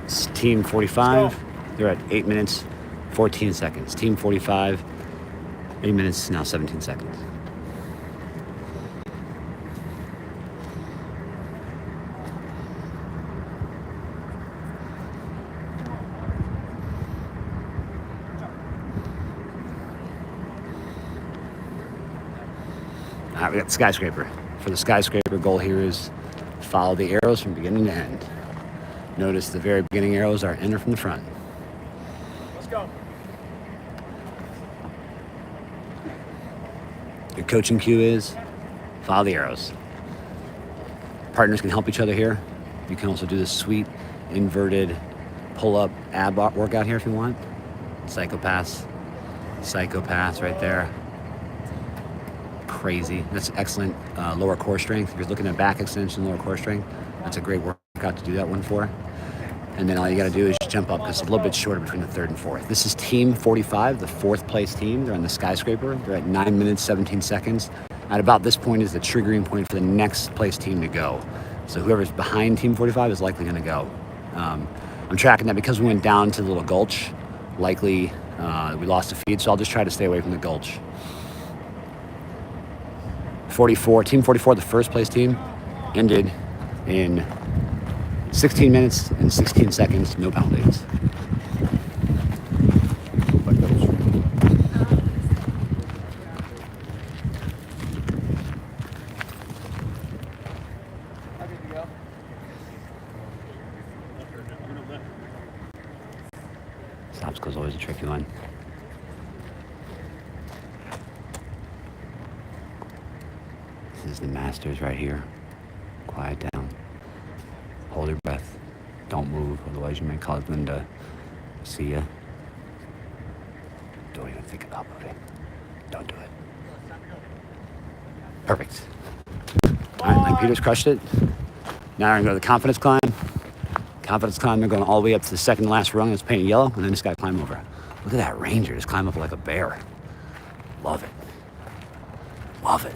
Team 45, they're at 8 minutes, 14 seconds. Team 45, 8 minutes, now 17 seconds. All right, we got Skyscraper. For the Skyscraper, goal here is follow the arrows from beginning to end. Notice the very beginning arrows are enter from the front. Let's go. Your coaching cue is follow the arrows. Partners can help each other here. You can also do this sweet inverted pull-up ab workout here if you want. Psychopaths right there. Crazy. That's excellent lower core strength. If you're looking at back extension, lower core strength, that's a great workout to do that one for. And then all you got to do is just jump up because it's a little bit shorter between the third and fourth. This is Team 45, the fourth place team. They're on the Skyscraper. They're at 9 minutes, 17 seconds. At about this point is the triggering point for the next place team to go. So whoever's behind Team 45 is likely going to go. I'm tracking that because we went down to the little gulch. Likely we lost a feed, so I'll just try to stay away from the gulch. 44, Team 44, the first place team, ended in 16 minutes and 16 seconds, no poundings. This obstacle is always a tricky one. This is the masters right here. Quiet down. Hold your breath. Don't move, otherwise you may cause them to see you. Don't even think about moving. Don't do it. Perfect. All right, St. Peter's crushed it. Now we're gonna go to the confidence climb. Confidence climb, they're going all the way up to the second to last rung that's painted yellow, and then this guy climb over. Look at that ranger, just climb up like a bear. Love it. Love it.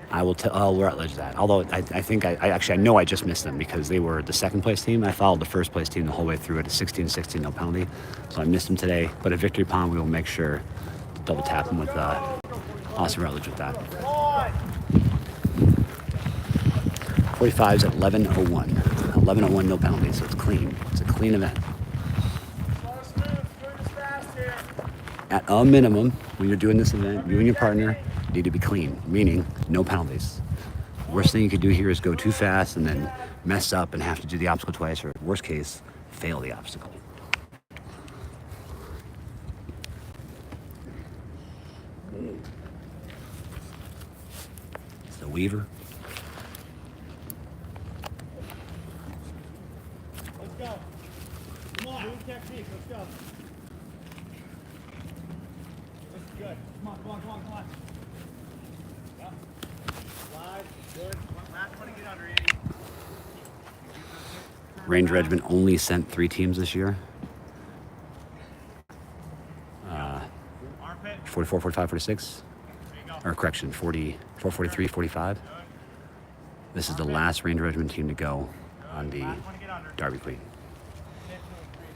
I will tell Rutledge that. Although I think I know I just missed them because they were the second place team. I followed the first place team the whole way through at a 16-16 no penalty. So I missed them today. But at Victory Pond, we will make sure to double tap them with Austin Rutledge with that. 45's at 11:01. 11:01 no penalty, so it's clean. It's a clean event. At a minimum, when you're doing this event, you and your partner need to be clean, meaning no penalties. Worst thing you could do here is go too fast and then mess up and have to do the obstacle twice, or worst case, fail the obstacle. It's the Weaver. Let's go. Come on, move technique. Let's go. This is good. Come on, come on, come on, come on. Yep. Slide. Good. Last one to get under, Andy. Range Regiment only sent 3 teams this year. 44, 45, 46. Or correction, 44, 43, 45. This is the last Range Regiment team to go on the Darby Queen.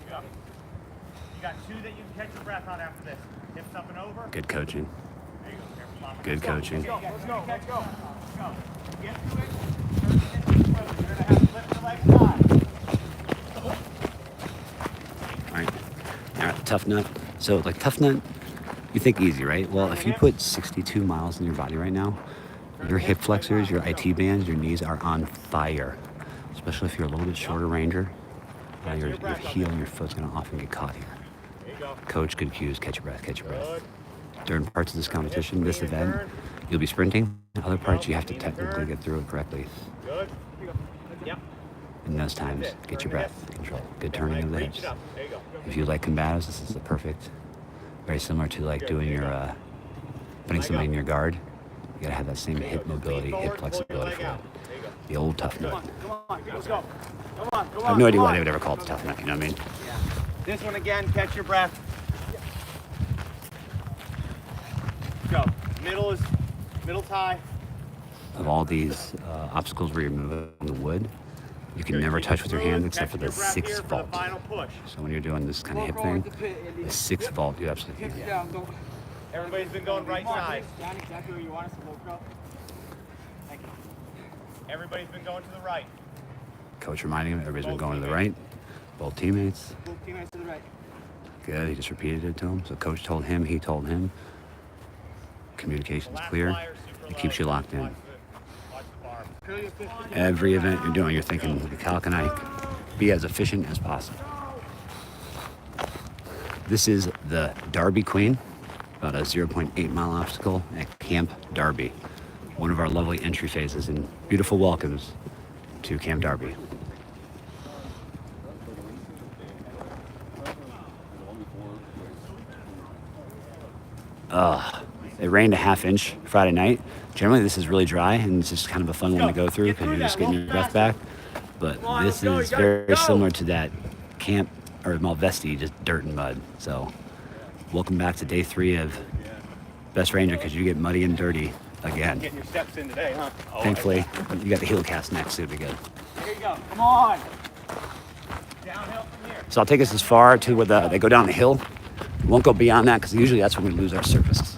You got 2 that you can catch your breath on after this. Hips up and over. Good coaching. There you go. Good coaching. Let's go. Let's go. Let's go. Get to it. You're going to have to lift your legs high. All right. All right, tough nut. So, like, tough nut, you think easy, right? Well, if you put 62 miles in your body right now, your hip flexors, your IT bands, your knees are on fire. Especially if you're a little bit shorter ranger. Your heel and your foot's going to often get caught here. Coach, good cues, catch your breath, catch your breath. During parts of this competition, this event, you'll be sprinting. Other parts, you have to technically get through it correctly. Good. Yep. In those times, get your breath, control. Good turning of the hips. If you like combatives, this is the perfect. Very similar to like doing your, putting somebody in your guard. You gotta have that same hip mobility, hip flexibility for it. The old tough nut. Come on, let's go. Come on, come on. I have no idea why they would ever call it the tough nut, you know what I mean? Yeah. This one again, catch your breath. go. Middle tie. Of all these obstacles where you're moving the wood, you can never touch with your hand except for the 6th vault. So when you're doing this kind of hip thing, the 6th vault you absolutely can. Everybody's been going right side. Exactly where you want us to go. Thank you. Everybody's been going to the right. Coach reminding him everybody's been going to the right. Both teammates. Both teammates to the right. Good, he just repeated it to him. So coach told him, he told him. Communication's clear. It keeps you locked in. Every event you're doing, you're thinking, how can I be as efficient as possible? This is the Darby Queen, about a 0.8 mile obstacle at Camp Darby. One of our lovely entry phases and beautiful welcomes to Camp Darby. It rained a ½ inch Friday night. Generally, this is really dry, and it's just kind of a fun one to go through because you're just getting your breath back. But this is very similar to that Camp or Malvesti, just dirt and mud. So, welcome back to day 3 of Best Ranger because you get muddy and dirty again. Getting your steps in today, huh? Thankfully, you got the heel cast next, so it'll be good. Here you go. Come on. Downhill from here. So I'll take us as far to where they go down the hill. We won't go beyond that because usually that's when we lose our surface.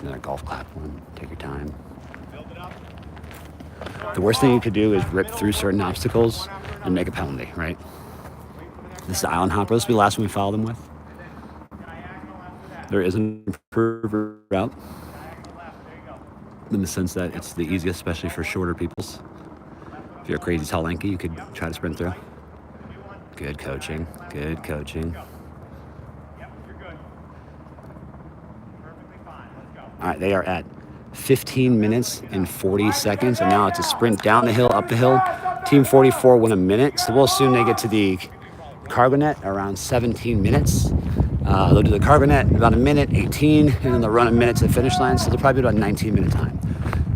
Another golf clap one. Take your time. The worst thing you could do is rip through certain obstacles and make a penalty, right? This is the Island Hopper. This will be the last one we follow them with. There is an improved route in the sense that it's the easiest, especially for shorter peoples. If you're a crazy tall lanky, you could try to sprint through. Good coaching. Good coaching. All right, they are at 15 minutes and 40 seconds, and now it's a sprint down the hill, up the hill. Team 44 win a minute, so we'll assume they get to the cargo net around 17 minutes. They'll do the cargo net in about a minute, 18, and then they'll run a minute to the finish line, so they'll probably do about 19-minute time.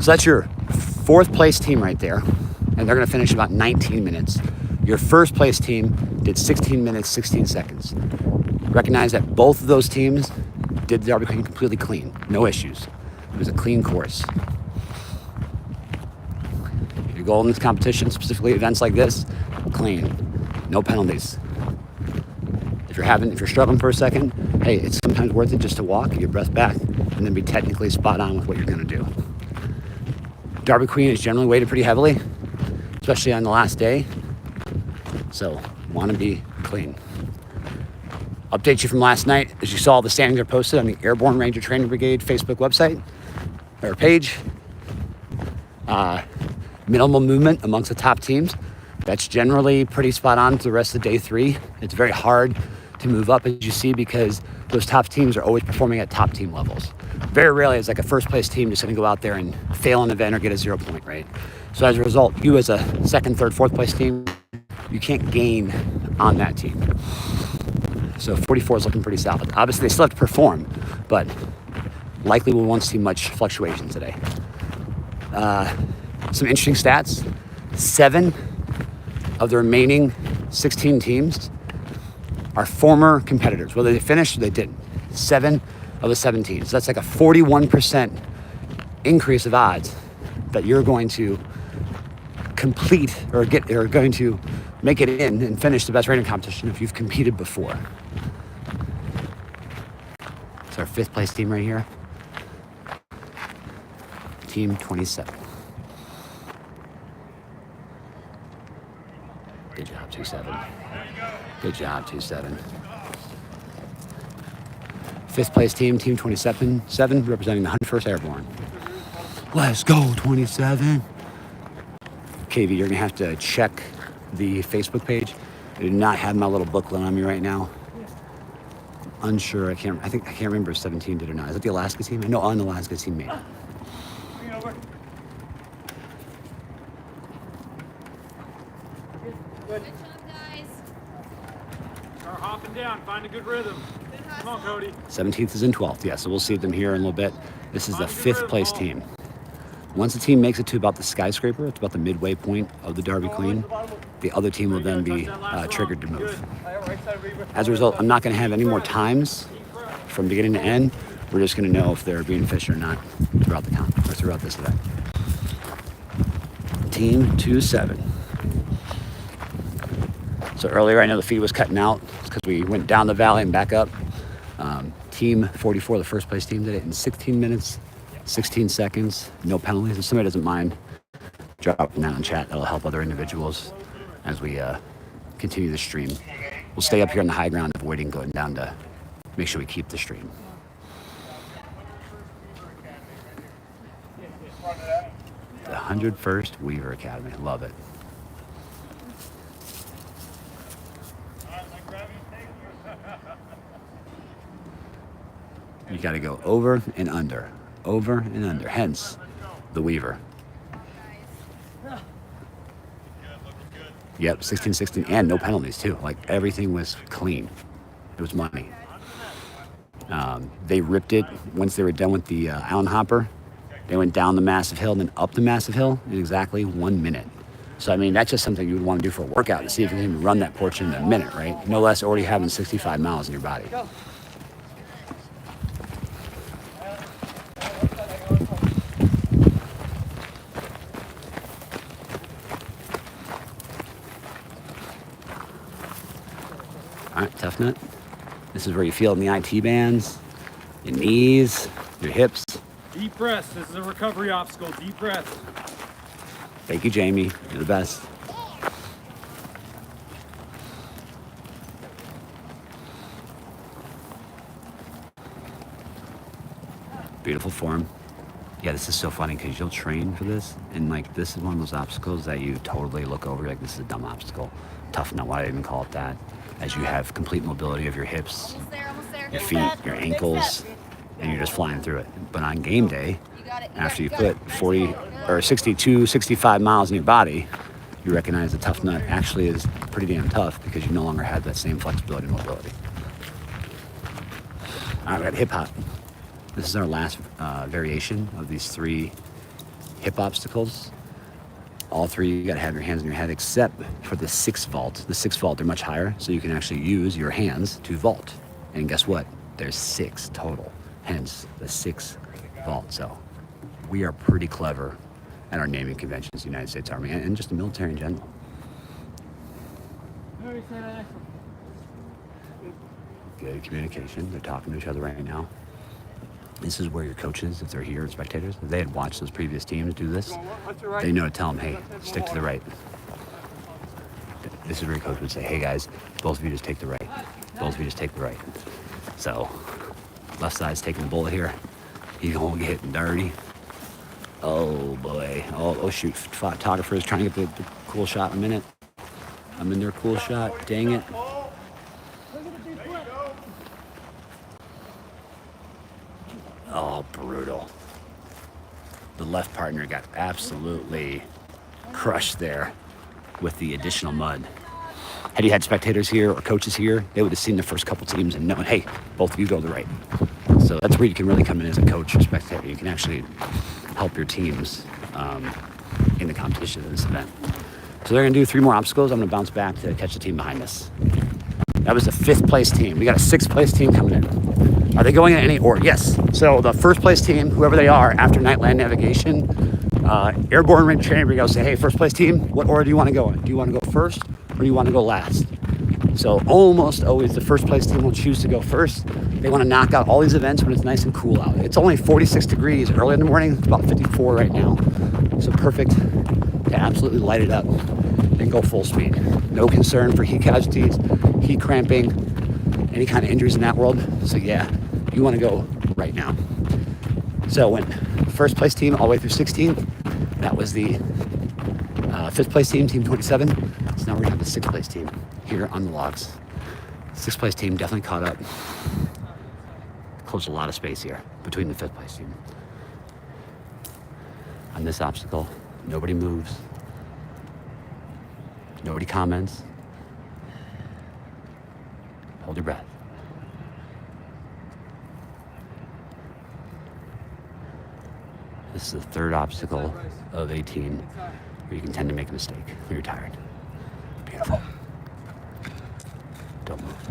So that's your 4th place team right there, and they're gonna finish about 19 minutes. Your 1st place team did 16 minutes, 16 seconds. Recognize that both of those teams did the Darby Queen completely clean, no issues. It was a clean course. Your goal in this competition, specifically events like this, clean, no penalties. If you're struggling for a second, hey, it's sometimes worth it just to walk, get your breath back, and then be technically spot on with what you're gonna do. Darby Queen is generally weighted pretty heavily, especially on the last day. So, wanna be clean. Update you from last night. As you saw, the standings are posted on the Airborne Ranger Training Brigade Facebook website or page. Minimal movement amongst the top teams. That's generally pretty spot on to the rest of day 3. It's very hard to move up, as you see, because those top teams are always performing at top team levels. Very rarely is like a 1st place team just gonna go out there and fail an event or get a 0 point, right? So as a result, you as a 2nd, 3rd, 4th place team, you can't gain on that team. So 44 is looking pretty solid. Obviously, they still have to perform, but likely we won't see much fluctuation today. Some interesting stats. 7 of the remaining 16 teams are former competitors. Whether they finished or they didn't. 7 of the 17. So that's like a 41% increase of odds that you're going to complete or going to make it in and finish the Best Ranger competition if you've competed before. It's our 5th place team right here. Team 27. Good job, 27. Good job, 27. 5th place team, Team 27, representing the 101st Airborne. Let's go, 27. KV, you're gonna have to check the Facebook page. I do not have my little booklet on me right now. Unsure, I can't remember if 17 did or not. Is it the Alaska team? No, on the Alaska team made it. Good. Good job, guys. Start hopping down. Find a good rhythm. Come on, Cody. 17th is in 12th. Yeah, so we'll see them here in a little bit. This is the Find a good 5th place rhythm, team. Once the team makes it to about the Skyscraper, it's about the midway point of the Darby Clean, the other team will then be triggered to move. As a result, I'm not going to have any more times from beginning to end. We're just going to know if they're being fished or not throughout the comp or throughout this event. Team 2-7. So earlier, I know the feed was cutting out because we went down the valley and back up. Team 44, the first place team, did it in 16 minutes, 16 seconds, no penalties. If somebody doesn't mind dropping that in chat, that'll help other individuals as we continue the stream. We'll stay up here on the high ground, avoiding going down to make sure we keep the stream. The 101st Weaver Academy. Love it. You got to go over and under, hence the Weaver. Yep, 16-16, and no penalties too. Like everything was clean. It was money. They ripped it once they were done with the Island Hopper. They went down the massive hill and then up the massive hill in exactly 1 minute. So I mean, that's just something you would want to do for a workout to see if you can run that portion in a minute, right? No less already having 65 miles in your body. All right, tough nut. This is where you feel in the IT bands, your knees, your hips. Deep breaths. This is a recovery obstacle. Deep breaths. Thank you, Jamie. You're the best. Beautiful form. Yeah, this is so funny because you'll train for this, and like this is one of those obstacles that you totally look over, like this is a dumb obstacle. Tough nut, why did I even call it that? As you have complete mobility of your hips, Almost there. your feet, your ankles, and you're just flying through it. But on game day, after you put 40 or 62, 65 miles in your body, you recognize the tough nut actually is pretty damn tough because you no longer have that same flexibility and mobility. All right, we got hip hop. This is our last variation of these 3 hip obstacles. All 3, you gotta have your hands on your head except for the 6 vault. The 6 vault, they're much higher, so you can actually use your hands to vault. And guess what? There's 6 total, hence the 6 vault. So we are pretty clever at our naming conventions, the United States Army, and just the military in general. Good communication. They're talking to each other right now. This is where your coaches, if they're here, spectators, if they had watched those previous teams do this, they know to tell them, hey, stick to the right. This is where your coach would say, hey guys, both of you just take the right. Both of you just take the right. So, left side's taking the bullet here. He's gonna get hitting dirty. Oh boy. Oh shoot, photographer's trying to get the cool shot in a minute. I'm in their cool shot, dang it. Oh, brutal. The left partner got absolutely crushed there with the additional mud. Had you had spectators here or coaches here, they would have seen the first couple teams and known, hey, both of you go to the right. So that's where you can really come in as a coach or spectator. You can actually help your teams in the competition in this event. So they're gonna do 3 more obstacles. I'm gonna bounce back to catch the team behind us. That was the 5th place team. We got a 6th place team coming in. Are they going in any order? Yes. So the first place team, whoever they are, after night land navigation, airborne range training, we go say, hey, first place team, what order do you want to go in? Do you want to go first or do you want to go last? So almost always the first place team will choose to go first. They want to knock out all these events when it's nice and cool out. It's only 46 degrees early in the morning. It's about 54 right now. So perfect to absolutely light it up and go full speed. No concern for heat casualties, heat cramping, any kind of injuries in that world. So yeah, you want to go right now. So went first place team all the way through 16. That was the 5th place team, team 27. So now we're gonna have the 6th place team here on the logs. 6th place team definitely caught up. Closed a lot of space here between the 5th place team. On this obstacle, nobody moves. Nobody comments. Hold your breath. This is the third obstacle of 18 where you can tend to make a mistake when you're tired. Beautiful. Don't move.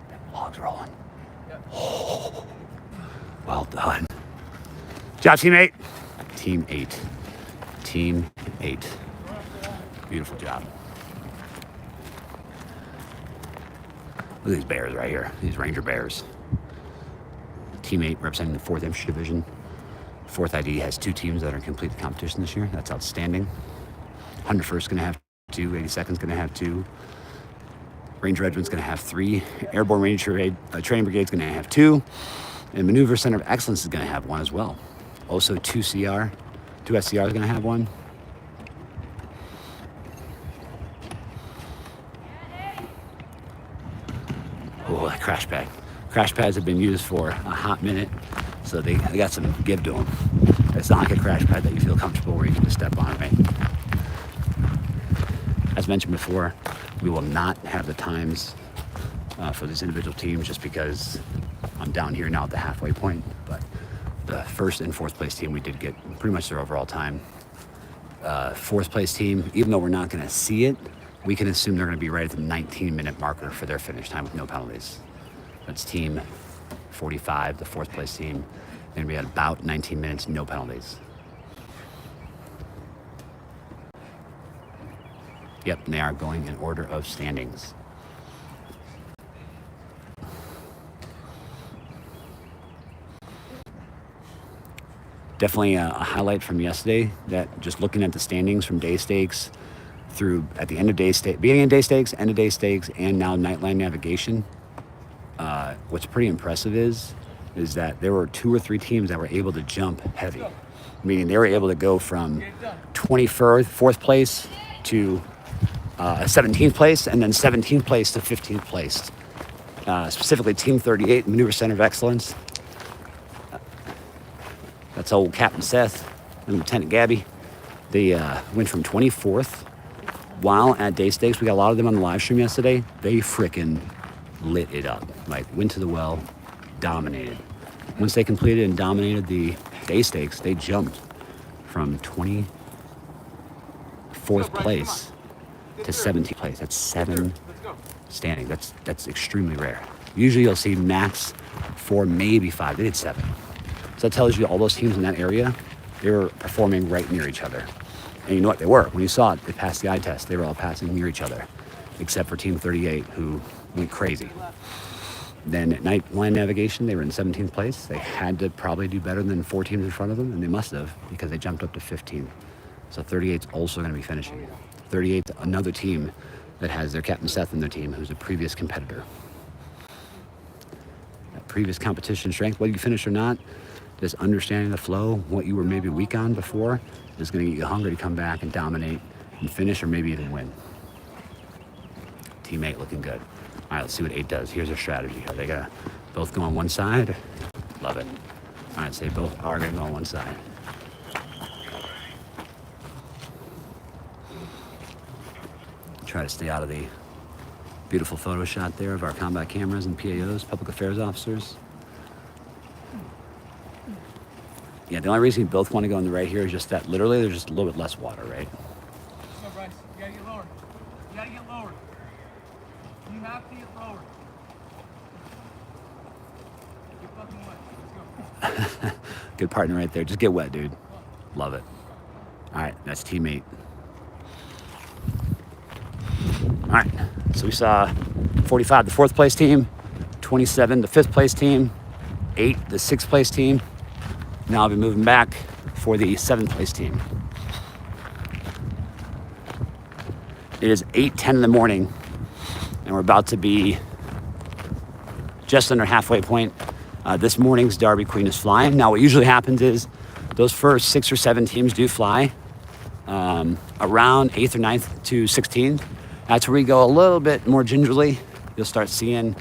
That log's rolling. Oh, well done. Job, teammate. Team 8. Team 8. Beautiful job. Look at these bears right here. These Ranger bears. Team 8 representing the 4th Infantry Division. 4th ID has 2 teams that are in complete competition this year. That's outstanding. 101st is going to have 2. 82nd is going to have 2. Ranger Regiment's going to have 3. Airborne Ranger Training Brigade is going to have 2. And Maneuver Center of Excellence is going to have 1 as well. Also 2 SCR is going to have 1. Oh, that crash pad. Crash pads have been used for a hot minute, so they got some give to them. It's not like a crash pad that you feel comfortable where you can just step on, right? As mentioned before, we will not have the times for these individual teams just because I'm down here now at the halfway point, but the 1st and 4th place team, we did get pretty much their overall time. 4th place team, even though we're not going to see it, we can assume they're going to be right at the 19-minute marker for their finish time with no penalties. That's team 45, the 4th place team. They're going to be at about 19 minutes, no penalties. Yep, and they are going in order of standings. Definitely a highlight from yesterday that just looking at the standings from day stakes through at the end of day stakes, beginning of day stakes, end of day stakes, and now Nightline Navigation. What's pretty impressive is that there were 2 or 3 teams that were able to jump heavy, meaning they were able to go from 4th place to 17th place, and then 17th place to 15th place. Specifically, Team 38, Maneuver Center of Excellence. That's old Captain Seth and Lieutenant Gabby. They went from 24th. While at day stakes, we got a lot of them on the live stream yesterday. They frickin' lit it up. Like, went to the well, dominated. Once they completed and dominated the day stakes, they jumped from 24th place to 17th place. That's 7 standings. That's extremely rare. Usually you'll see max 4, maybe 5. They did 7. So that tells you all those teams in that area, they were performing right near each other. And you know what they were. When you saw it, they passed the eye test. They were all passing near each other, except for Team 38, who went crazy. Then at Nightline Navigation, they were in 17th place. They had to probably do better than 4 teams in front of them, and they must have, because they jumped up to 15th. So 38's also going to be finishing. 38's another team that has their Captain Seth in their team, who's a previous competitor. That previous competition strength, whether you finish or not, just understanding the flow, what you were maybe weak on before, is going to get you hungry to come back and dominate and finish, or maybe even win. Team 8 looking good. All right, let's see what 8 does. Here's their strategy. Are they going to both go on one side? Love it. All right, so they both are going to go on one side. Try to stay out of the beautiful photo shot there of our combat cameras and PAOs, public affairs officers. Yeah, the only reason you both want to go on the right here is just that literally there's just a little bit less water, right? No, Bryce, you gotta get lower. You gotta get lower. You have to get lower. Get fucking wet. Let's go. Good partner right there. Just get wet, dude. Love it. All right, that's Team 8. All right, so we saw 45, the 4th place team, 27, the 5th place team, 8, the 6th place team. Now I'll be moving back for the 7th place team. It is 8:10 in the morning, and we're about to be just under halfway point. This morning's Darby Queen is flying. Now what usually happens is those first 6 or 7 teams do fly around 8th or 9th to 16th. That's where we go a little bit more gingerly. You'll start seeing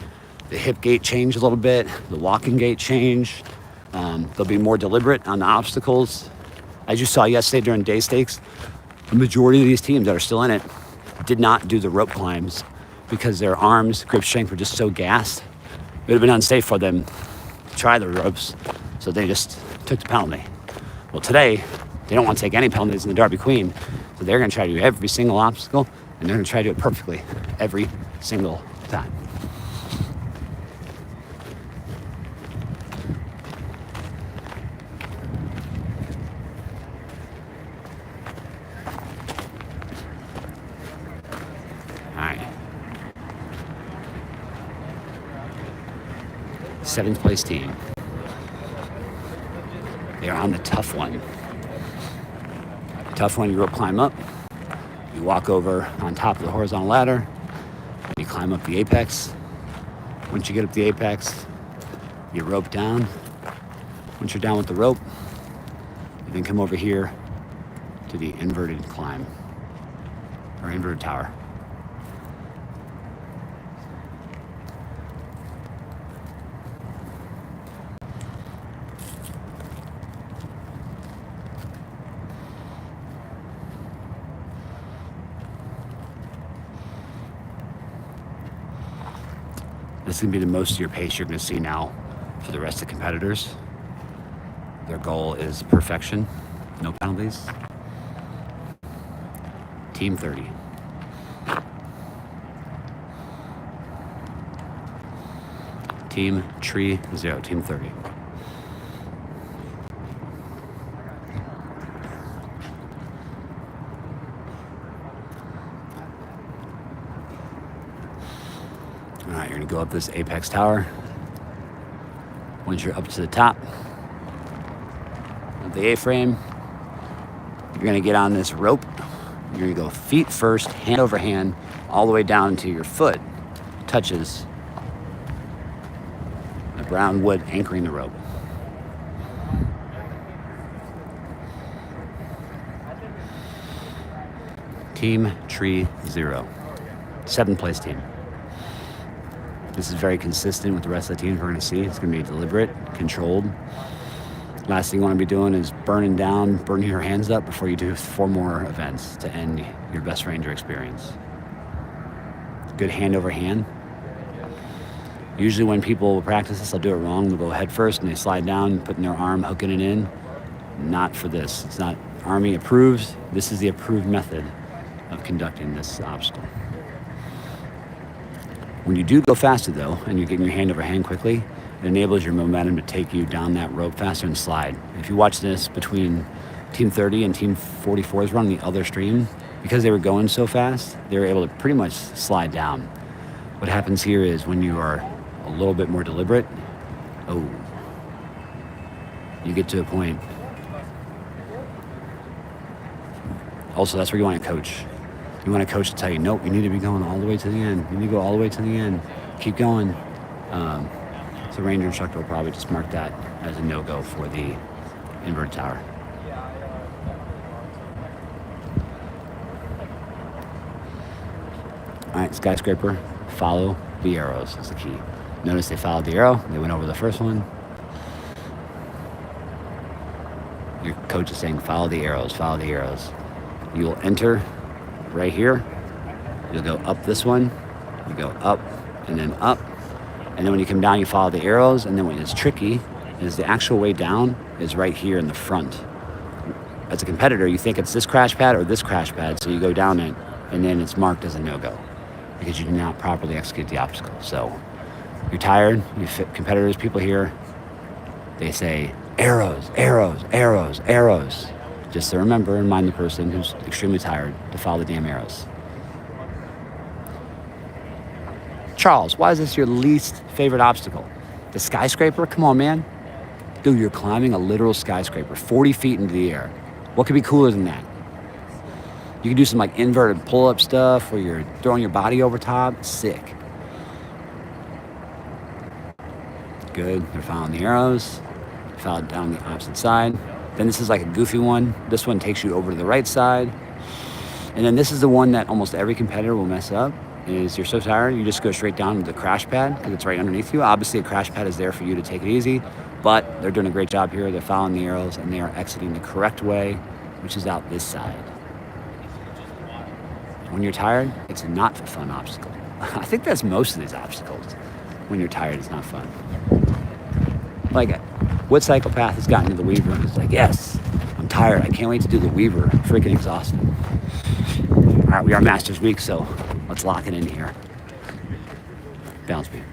the hip gait change a little bit, the walking gait change. They'll be more deliberate on the obstacles. As you saw yesterday during day stakes, the majority of these teams that are still in it did not do the rope climbs because their arms, grip strength were just so gassed. It would have been unsafe for them to try the ropes, so they just took the penalty. Well, today, they don't want to take any penalties in the Darby Queen, so they're going to try to do every single obstacle, and they're going to try to do it perfectly every single time. All right. 7th place team. They are on the tough one. The tough one, you rope climb up. You walk over on top of the horizontal ladder. And you climb up the apex. Once you get up the apex, you rope down. Once you're down with the rope, you then come over here to the inverted climb, or inverted tower. This is going to be the most of your pace you're going to see now for the rest of the competitors. Their goal is perfection, no penalties. Team 30. Team Tree 0, Team 30. All right, you're gonna go up this apex tower. Once you're up to the top of the A-frame, you're gonna get on this rope. You're gonna go feet first, hand over hand, all the way down until your foot touches the brown wood anchoring the rope. Team Tree 0, 7th place team. This is very consistent with the rest of the teams we're going to see. It's going to be deliberate, controlled. Last thing you want to be doing is burning your hands up before you do 4 more events to end your best ranger experience. Good hand over hand. Usually when people practice this, they'll do it wrong. They'll go head first and they slide down, putting their arm, hooking it in. Not for this. It's not Army approved. This is the approved method of conducting this obstacle. When you do go faster though, and you're getting your hand over hand quickly, it enables your momentum to take you down that rope faster and slide. If you watch this between Team 30 and Team 44's run the other stream, because they were going so fast, they were able to pretty much slide down. What happens here is when you are a little bit more deliberate, you get to a point. Also, that's where you want to coach. You want a coach to tell you, nope, you need to be going all the way to the end. You need to go all the way to the end. Keep going. So ranger instructor will probably just mark that as a no-go for the inverted tower. All right, Skyscraper, follow the arrows is the key. Notice they followed the arrow. They went over the first one. Your coach is saying, follow the arrows, follow the arrows. You will enter right here. You'll go up this one. You go up and then up. And then when you come down, you follow the arrows. And then when it's tricky, is the actual way down is right here in the front. As a competitor, you think it's this crash pad or this crash pad. So you go down it and then it's marked as a no-go because you did not properly execute the obstacle. So you're tired, you fit competitors, people here, they say arrows, arrows, arrows, arrows. Just to remember and remind the person who's extremely tired to follow the damn arrows. Charles, why is this your least favorite obstacle? The skyscraper? Come on, man. Dude, you're climbing a literal skyscraper, 40 feet into the air. What could be cooler than that? You can do some like inverted pull-up stuff where you're throwing your body over top. Sick. Good, they're following the arrows. Follow down the opposite side. Then this is like a goofy one. This one takes you over to the right side. And then this is the one that almost every competitor will mess up. Is you're so tired, you just go straight down to the crash pad because it's right underneath you. Obviously, a crash pad is there for you to take it easy. But they're doing a great job here. They're following the arrows, and they are exiting the correct way, which is out this side. When you're tired, it's not a fun obstacle. I think that's most of these obstacles. When you're tired, it's not fun. Like, what psychopath has gotten to the Weaver and is like, yes, I'm tired. I can't wait to do the Weaver. I'm freaking exhausted. All right, we are Masters Week, so let's lock it in here. Balance beam.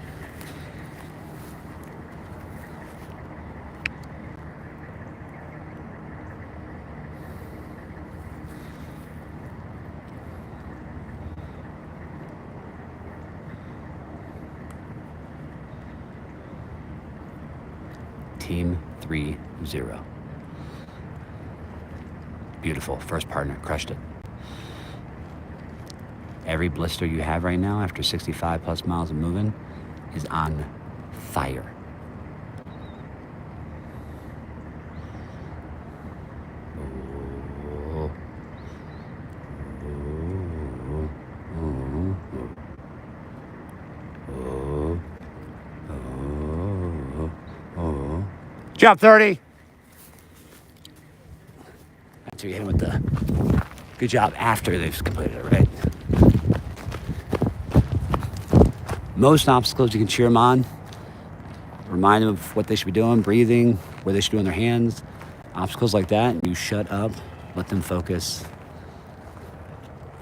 Team 3-0. Beautiful. First partner. Crushed it. Every blister you have right now after 65 plus miles of moving is on fire. Job 30. That's what you hit him with the good job after they've completed it, right? Most obstacles you can cheer them on, remind them of what they should be doing, breathing, where they should be on their hands. Obstacles like that, you shut up, let them focus.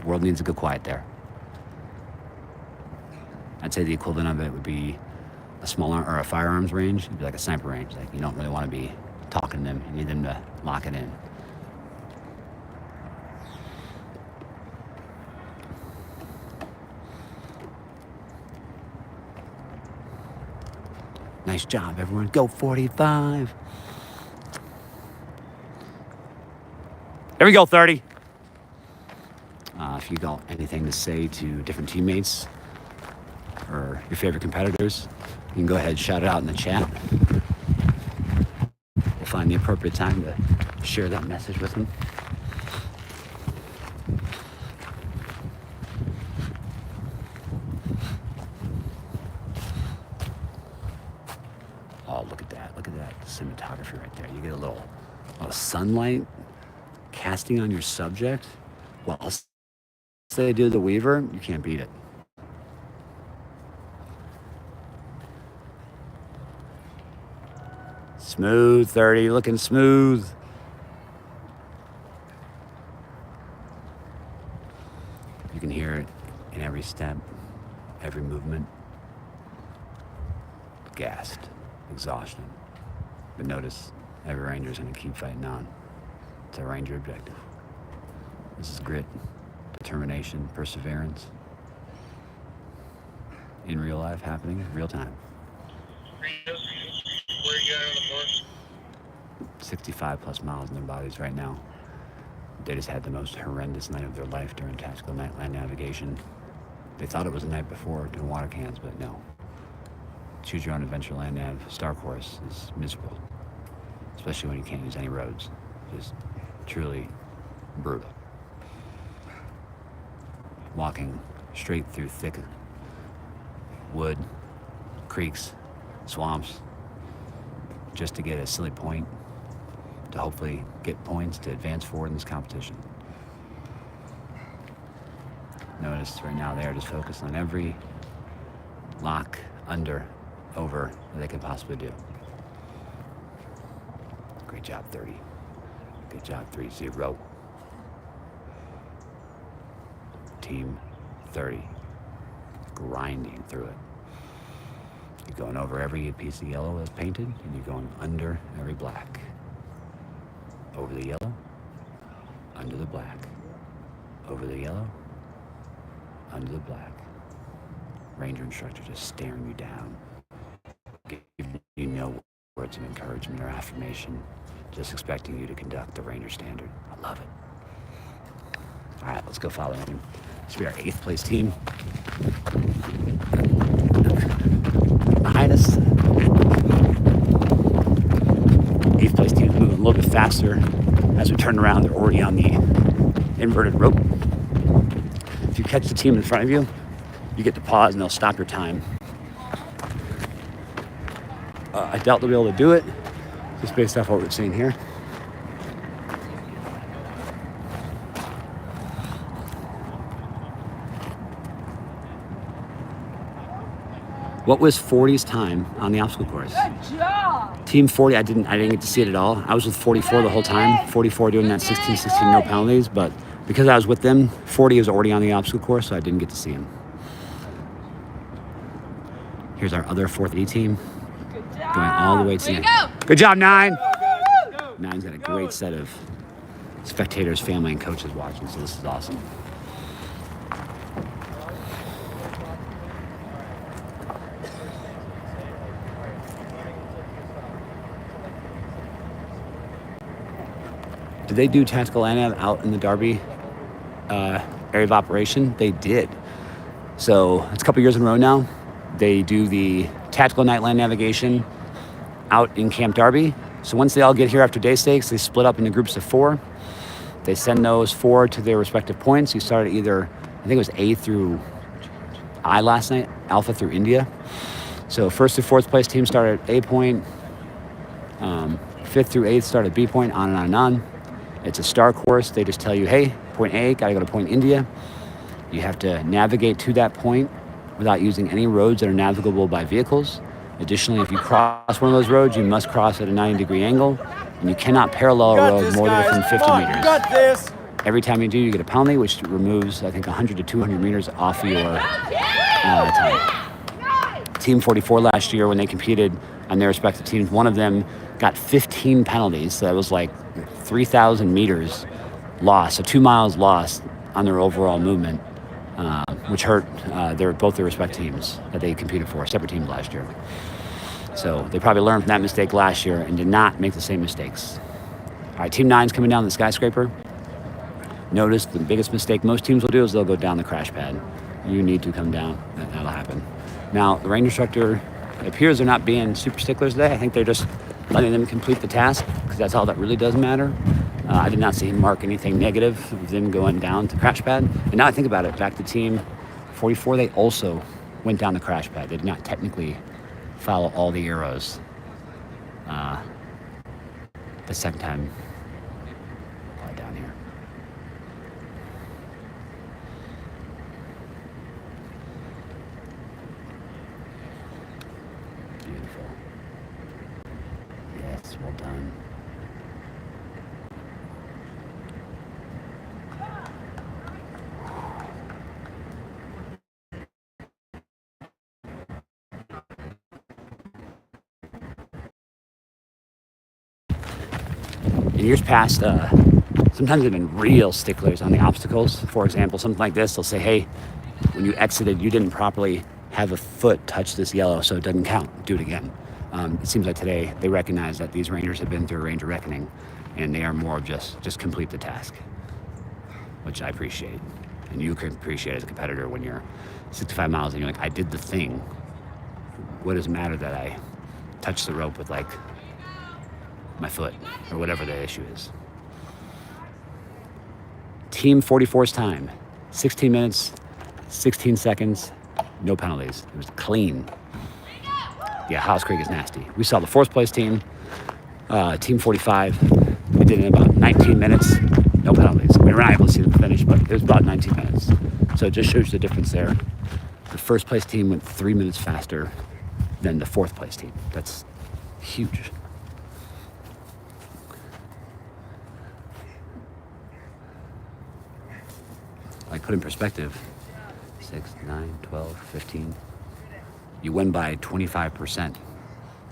The world needs a good quiet there. I'd say the equivalent of it would be a smaller or a firearms range. It'd be like a sniper range. Like, you don't really want to be talking to them. You need them to lock it in. Nice job, everyone. Go 45. There we go, 30. If you got anything to say to different teammates or your favorite competitors, you can go ahead and shout it out in the chat. We'll find the appropriate time to share that message with them. Oh, look at that. Look at that cinematography right there. You get a little sunlight casting on your subject while they do the Weaver. You can't beat it. Smooth, 30, looking smooth. You can hear it in every step, every movement. Gassed, exhaustion. But notice, every ranger's gonna keep fighting on. It's a ranger objective. This is grit, determination, perseverance. In real life, happening in real time. 65 plus miles in their bodies right now. They just had the most horrendous night of their life during tactical night land navigation. They thought it was the night before doing water cans, but no. Choose your own adventure land nav star course is miserable, especially when you can't use any roads. Just truly brutal. Walking straight through thick wood, creeks, swamps, just to get a silly point, to hopefully get points to advance forward in this competition. Notice right now they are just focused on every lock, under, over that they can possibly do. Great job, 30. Good job, 3-0. Team 30. Grinding through it. You're going over every piece of yellow that's painted, and you're going under every black. Over the yellow, under the black. Over the yellow, under the black. Ranger instructor just staring you down. Giving you no words of encouragement or affirmation, just expecting you to conduct the Ranger standard. I love it. All right, let's go follow him. This will be our 8th place team. Behind us, 8th place team is moving a little bit faster. As we turn around, they're already on the inverted rope. If you catch the team in front of you, you get to pause and they'll stop your time. I doubt they'll be able to do it, just based off what we're seeing here. What was 40's time on the obstacle course? Good job. Team 40, I didn't get to see it at all. I was with 44 the whole time. 44 doing that 16-16 no penalties, but because I was with them, 40 was already on the obstacle course, so I didn't get to see him. Here's our other 4th E team Good job. going all the way to the Way end. to go. Good job, 9. Go. 9's got a great set of spectators, family, and coaches watching, so this is awesome. Did they do tactical land out in the Darby area of operation? They did. So it's a couple years in a row now. They do the tactical night land navigation out in Camp Darby. So once they all get here after day stakes, they split up into groups of 4. They send those 4 to their respective points. You start at either, I think it was A through I last night, Alpha through India. So 1st through 4th place team start at A point. 5th through 8th start at B point, on and on and on. It's a star course. They just tell you, hey, point A, got to go to point India. You have to navigate to that point without using any roads that are navigable by vehicles. Additionally, if you cross one of those roads, you must cross at a 90-degree angle, and you cannot parallel a road more than within 50 meters. You got this. Every time you do, you get a penalty, which removes, I think, 100 to 200 meters off of your time. Team 44 last year, when they competed on their respective teams, one of them got 15 penalties. So that was like 3,000 meters lost, so 2 miles lost on their overall movement, which hurt both their respective teams that they competed for, separate teams last year. So they probably learned from that mistake last year and did not make the same mistakes. All right, Team 9's coming down the Skyscraper. Notice the biggest mistake most teams will do is they'll go down the crash pad. You need to come down. That'll happen. Now, the range instructor, it appears they're not being super sticklers today. I think they're just letting them complete the task, because that's all that really does matter. I did not see him mark anything negative of them going down to crash pad. And now I think about it, back to Team 44, they also went down the crash pad. They did not technically follow all the arrows the second time down here. Beautiful. Yes, well done. In years past, sometimes they've been real sticklers on the obstacles. For example, something like this, they'll say, hey, when you exited, you didn't properly have a foot touch this yellow, so it doesn't count. Do it again. It seems like today they recognize that these rangers have been through a range of reckoning, and they are more of just complete the task, which I appreciate. And you can appreciate as a competitor when you're 65 miles and you're like, I did the thing. What does it matter that I touched the rope with like my foot or whatever the issue is? Team 44's time, 16 minutes, 16 seconds, no penalties. It was clean. Yeah, House Creek is nasty. We saw the 4th place team, Team 45. They did it in about 19 minutes, no penalties. We were not able to see them finish, but it was about 19 minutes. So it just shows the difference there. The 1st place team went 3 minutes faster than the 4th place team. That's huge. Like, put in perspective, 6, 9, 12, 15. You win by 25%.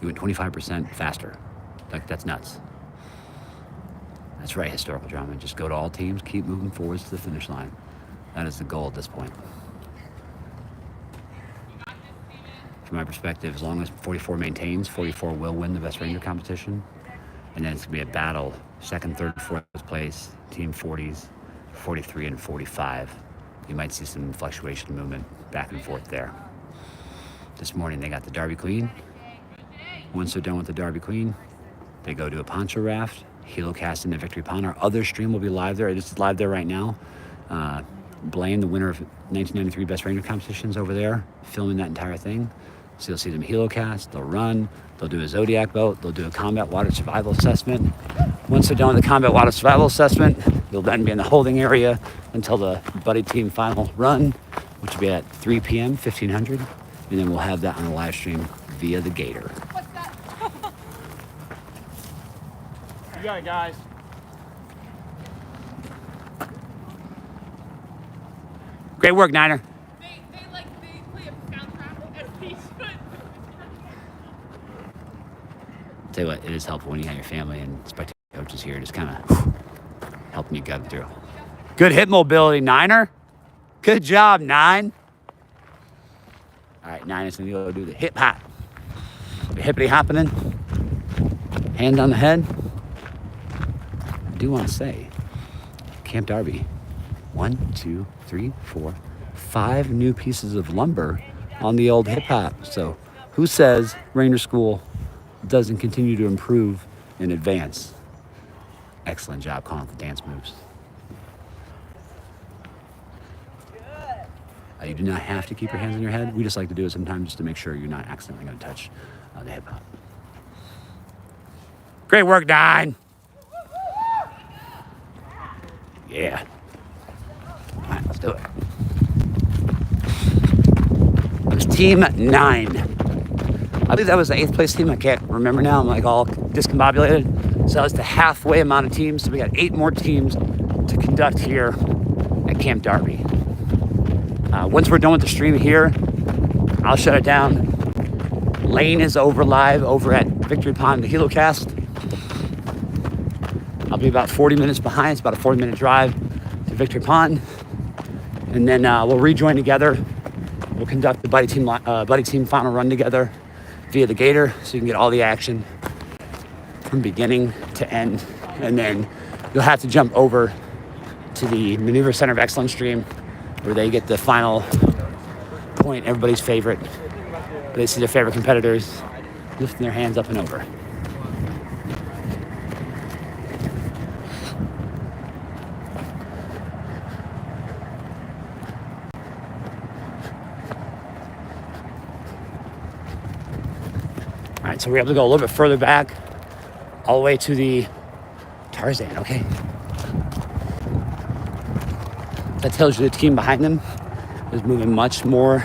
You went 25% faster. Like, that's nuts. That's right, historical drama. Just go to all teams, keep moving forwards to the finish line. That is the goal at this point. From my perspective, as long as 44 maintains, 44 will win the Best Ranger competition. And then it's going to be a battle, 2nd, 3rd, 4th place, Team 40s, 43 and 45. You might see some fluctuation movement back and forth there. This morning they got the Darby Queen. Once they're done with the Darby Queen, they go to a poncho raft, helocast into Victory Pond. Our other stream will be live there. It is live there right now. Blaine, the winner of 1993 Best Ranger competitions over there, filming that entire thing. So you'll see them helocast, they'll run, they'll do a Zodiac boat, they'll do a combat water survival assessment. Once they're done with the combat water survival assessment, you'll then be in the holding area until the buddy team final run, which will be at 3 p.m., 1500. And then we'll have that on a live stream via the Gator. What's that? You got it, guys. Great work, Niner. They play a soundtrack and we should. Tell you what, it is helpful when you have your family and spectator coaches here, just kind of helping you gut through. Good hip mobility, Niner. Good job, 9. All right, 9 is going to go do the hip hop. The hippity hopping in. Hand on the head. I do want to say, Camp Darby, 1, 2, 3, 4, 5 new pieces of lumber on the old hip hop. So who says Ranger School doesn't continue to improve and advance? Excellent job calling the dance moves. You do not have to keep your hands on your head. We just like to do it sometimes just to make sure you're not accidentally going to touch the hip hop. Great work, 9. Yeah. All right, let's do it. It was team 9. I think that was the 8th place team. I can't remember now. I'm like all discombobulated. So that was the halfway amount of teams. So we got 8 more teams to conduct here at Camp Darby. Once we're done with the stream here, I'll shut it down. Lane is over live over at Victory Pond, the Helocast. I'll be about 40 minutes behind. It's about a 40-minute drive to Victory Pond. And then we'll rejoin together. We'll conduct the buddy team final run together via the Gator, so you can get all the action from beginning to end. And then you'll have to jump over to the Maneuver Center of Excellence stream, where they get the final point, everybody's favorite. They see their favorite competitors lifting their hands up and over. All right, so we're able to go a little bit further back, all the way to the Tarzan, okay? That tells you the team behind them is moving much slower.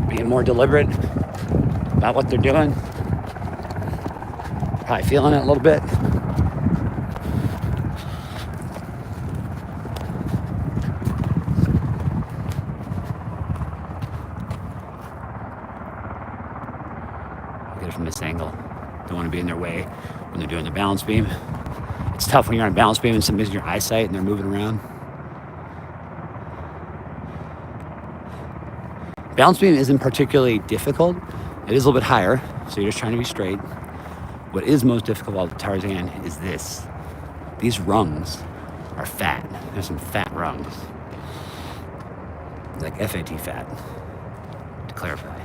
Being more deliberate about what they're doing. Probably feeling it a little bit. Get it from this angle. Don't want to be in their way when they're doing the balance beam. It's tough when you're on a balance beam and somebody's in your eyesight and they're moving around. Balance beam isn't particularly difficult. It is a little bit higher, so you're just trying to be straight. What is most difficult about the Tarzan is this. These rungs are fat. There's some fat rungs. Like FAT fat, to clarify.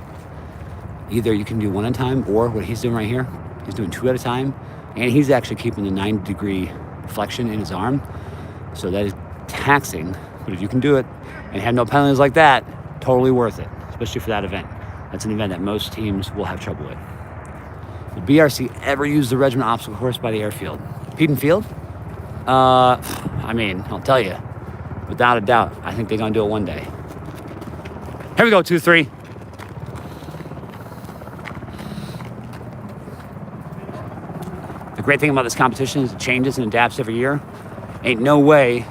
Either you can do one at a time, or what he's doing right here, he's doing 2 at a time. And he's actually keeping the 90-degree flexion in his arm. So that is taxing. But if you can do it and have no penalties like that, totally worth it, especially for that event. That's an event that most teams will have trouble with. Will BRC ever use the regiment obstacle course by the airfield? Peden Field? I mean, I'll tell you, without a doubt, I think they're going to do it one day. Here we go, 2-3. The great thing about this competition is it changes and adapts every year. Ain't no way,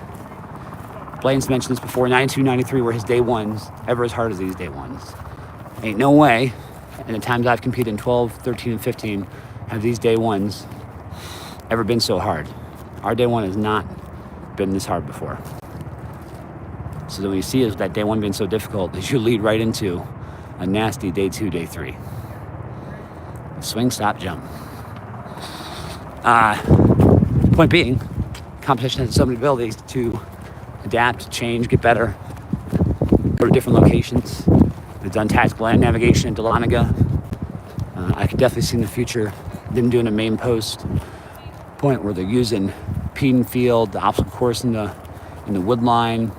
Blaine's mentioned this before, 92, 93 were his day ones, ever as hard as these day ones. Ain't no way, and the times I've competed in 12, 13, and 15, have these day ones ever been so hard. Our day one has not been this hard before. So then what you see is that day one being so difficult is you lead right into a nasty day 2, day 3. Swing, stop, jump. Point being, competition has so many abilities to adapt, change, get better, go to different locations. They've done tactical land navigation in Dahlonega. I could definitely see in the future them doing a main post point where they're using Peden Field, the obstacle course in the wood line,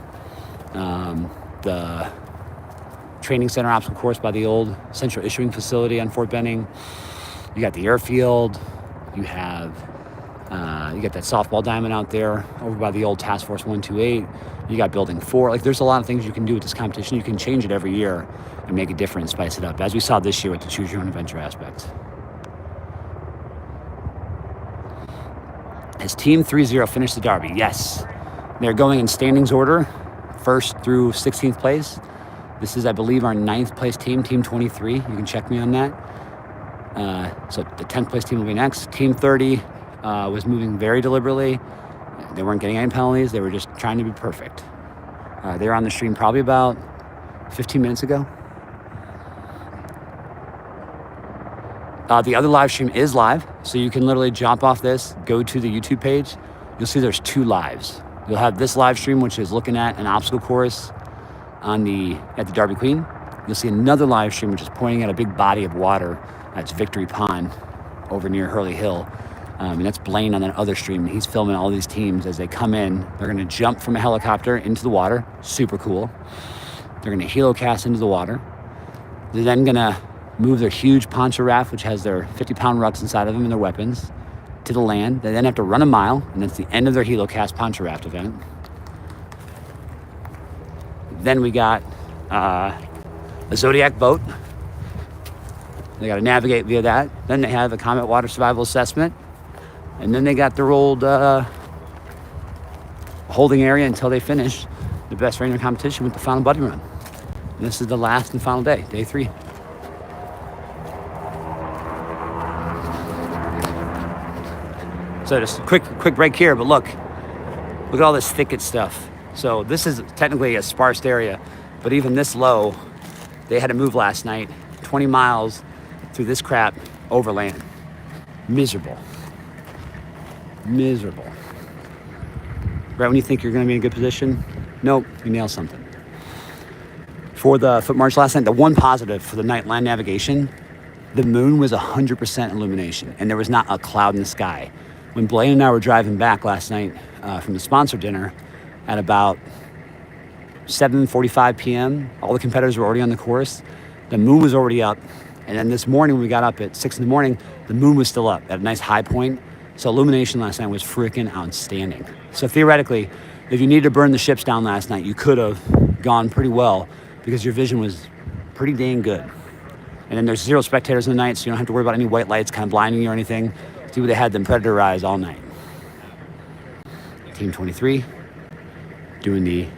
the training center obstacle course by the old central issuing facility on Fort Benning. You got the airfield. You have you got that softball diamond out there over by the old Task Force 128. You got Building 4. Like, there's a lot of things you can do with this competition. You can change it every year and make a difference, spice it up, as we saw this year with the choose your own adventure aspect. Has Team 30 finished the Darby? Yes. They're going in standings order, 1st through 16th place. This is, I believe, our 9th place team, Team 23. You can check me on that. So the 10th place team will be next. Team 30 was moving very deliberately. They weren't getting any penalties. They were just trying to be perfect. They were on the stream probably about 15 minutes ago. The other live stream is live, so you can literally jump off this, go to the YouTube page. You'll see there's 2 lives. You'll have this live stream, which is looking at an obstacle course at the Darby Queen. You'll see another live stream, which is pointing at a big body of water. That's Victory Pond over near Hurley Hill. And that's Blaine on that other stream. He's filming all these teams as they come in. They're going to jump from a helicopter into the water. Super cool. They're going to helocast into the water. They're then going to move their huge poncho raft, which has their 50-pound rucks inside of them and their weapons, to the land. They then have to run a mile, and that's the end of their helocast poncho raft event. Then we got a Zodiac boat. They got to navigate via that. Then they have a Comet Water Survival Assessment. And then they got their old holding area until they finish the best ranger competition with the final buddy run. And this is the last and final day, day 3. So just a quick break here, but look at all this thicket stuff. So this is technically a sparse area, but even this low, they had to move last night 20 miles through this crap overland. Miserable. Right when you think you're going to be in a good position, nope, you nail something. For the foot march last night, the one positive for the night land navigation, the moon was 100% illumination, and there was not a cloud in the sky. When Blaine and I were driving back last night from the sponsor dinner at about 7:45 p.m., all the competitors were already on the course. The moon was already up. And then this morning, when we got up at 6 in the morning, the moon was still up at a nice high point. So illumination last night was freaking outstanding. So theoretically, if you needed to burn the ships down last night, you could have gone pretty well because your vision was pretty dang good. And then there's 0 spectators in the night, so you don't have to worry about any white lights kind of blinding you or anything. See what they had them Predatorize all night. Team 23 doing the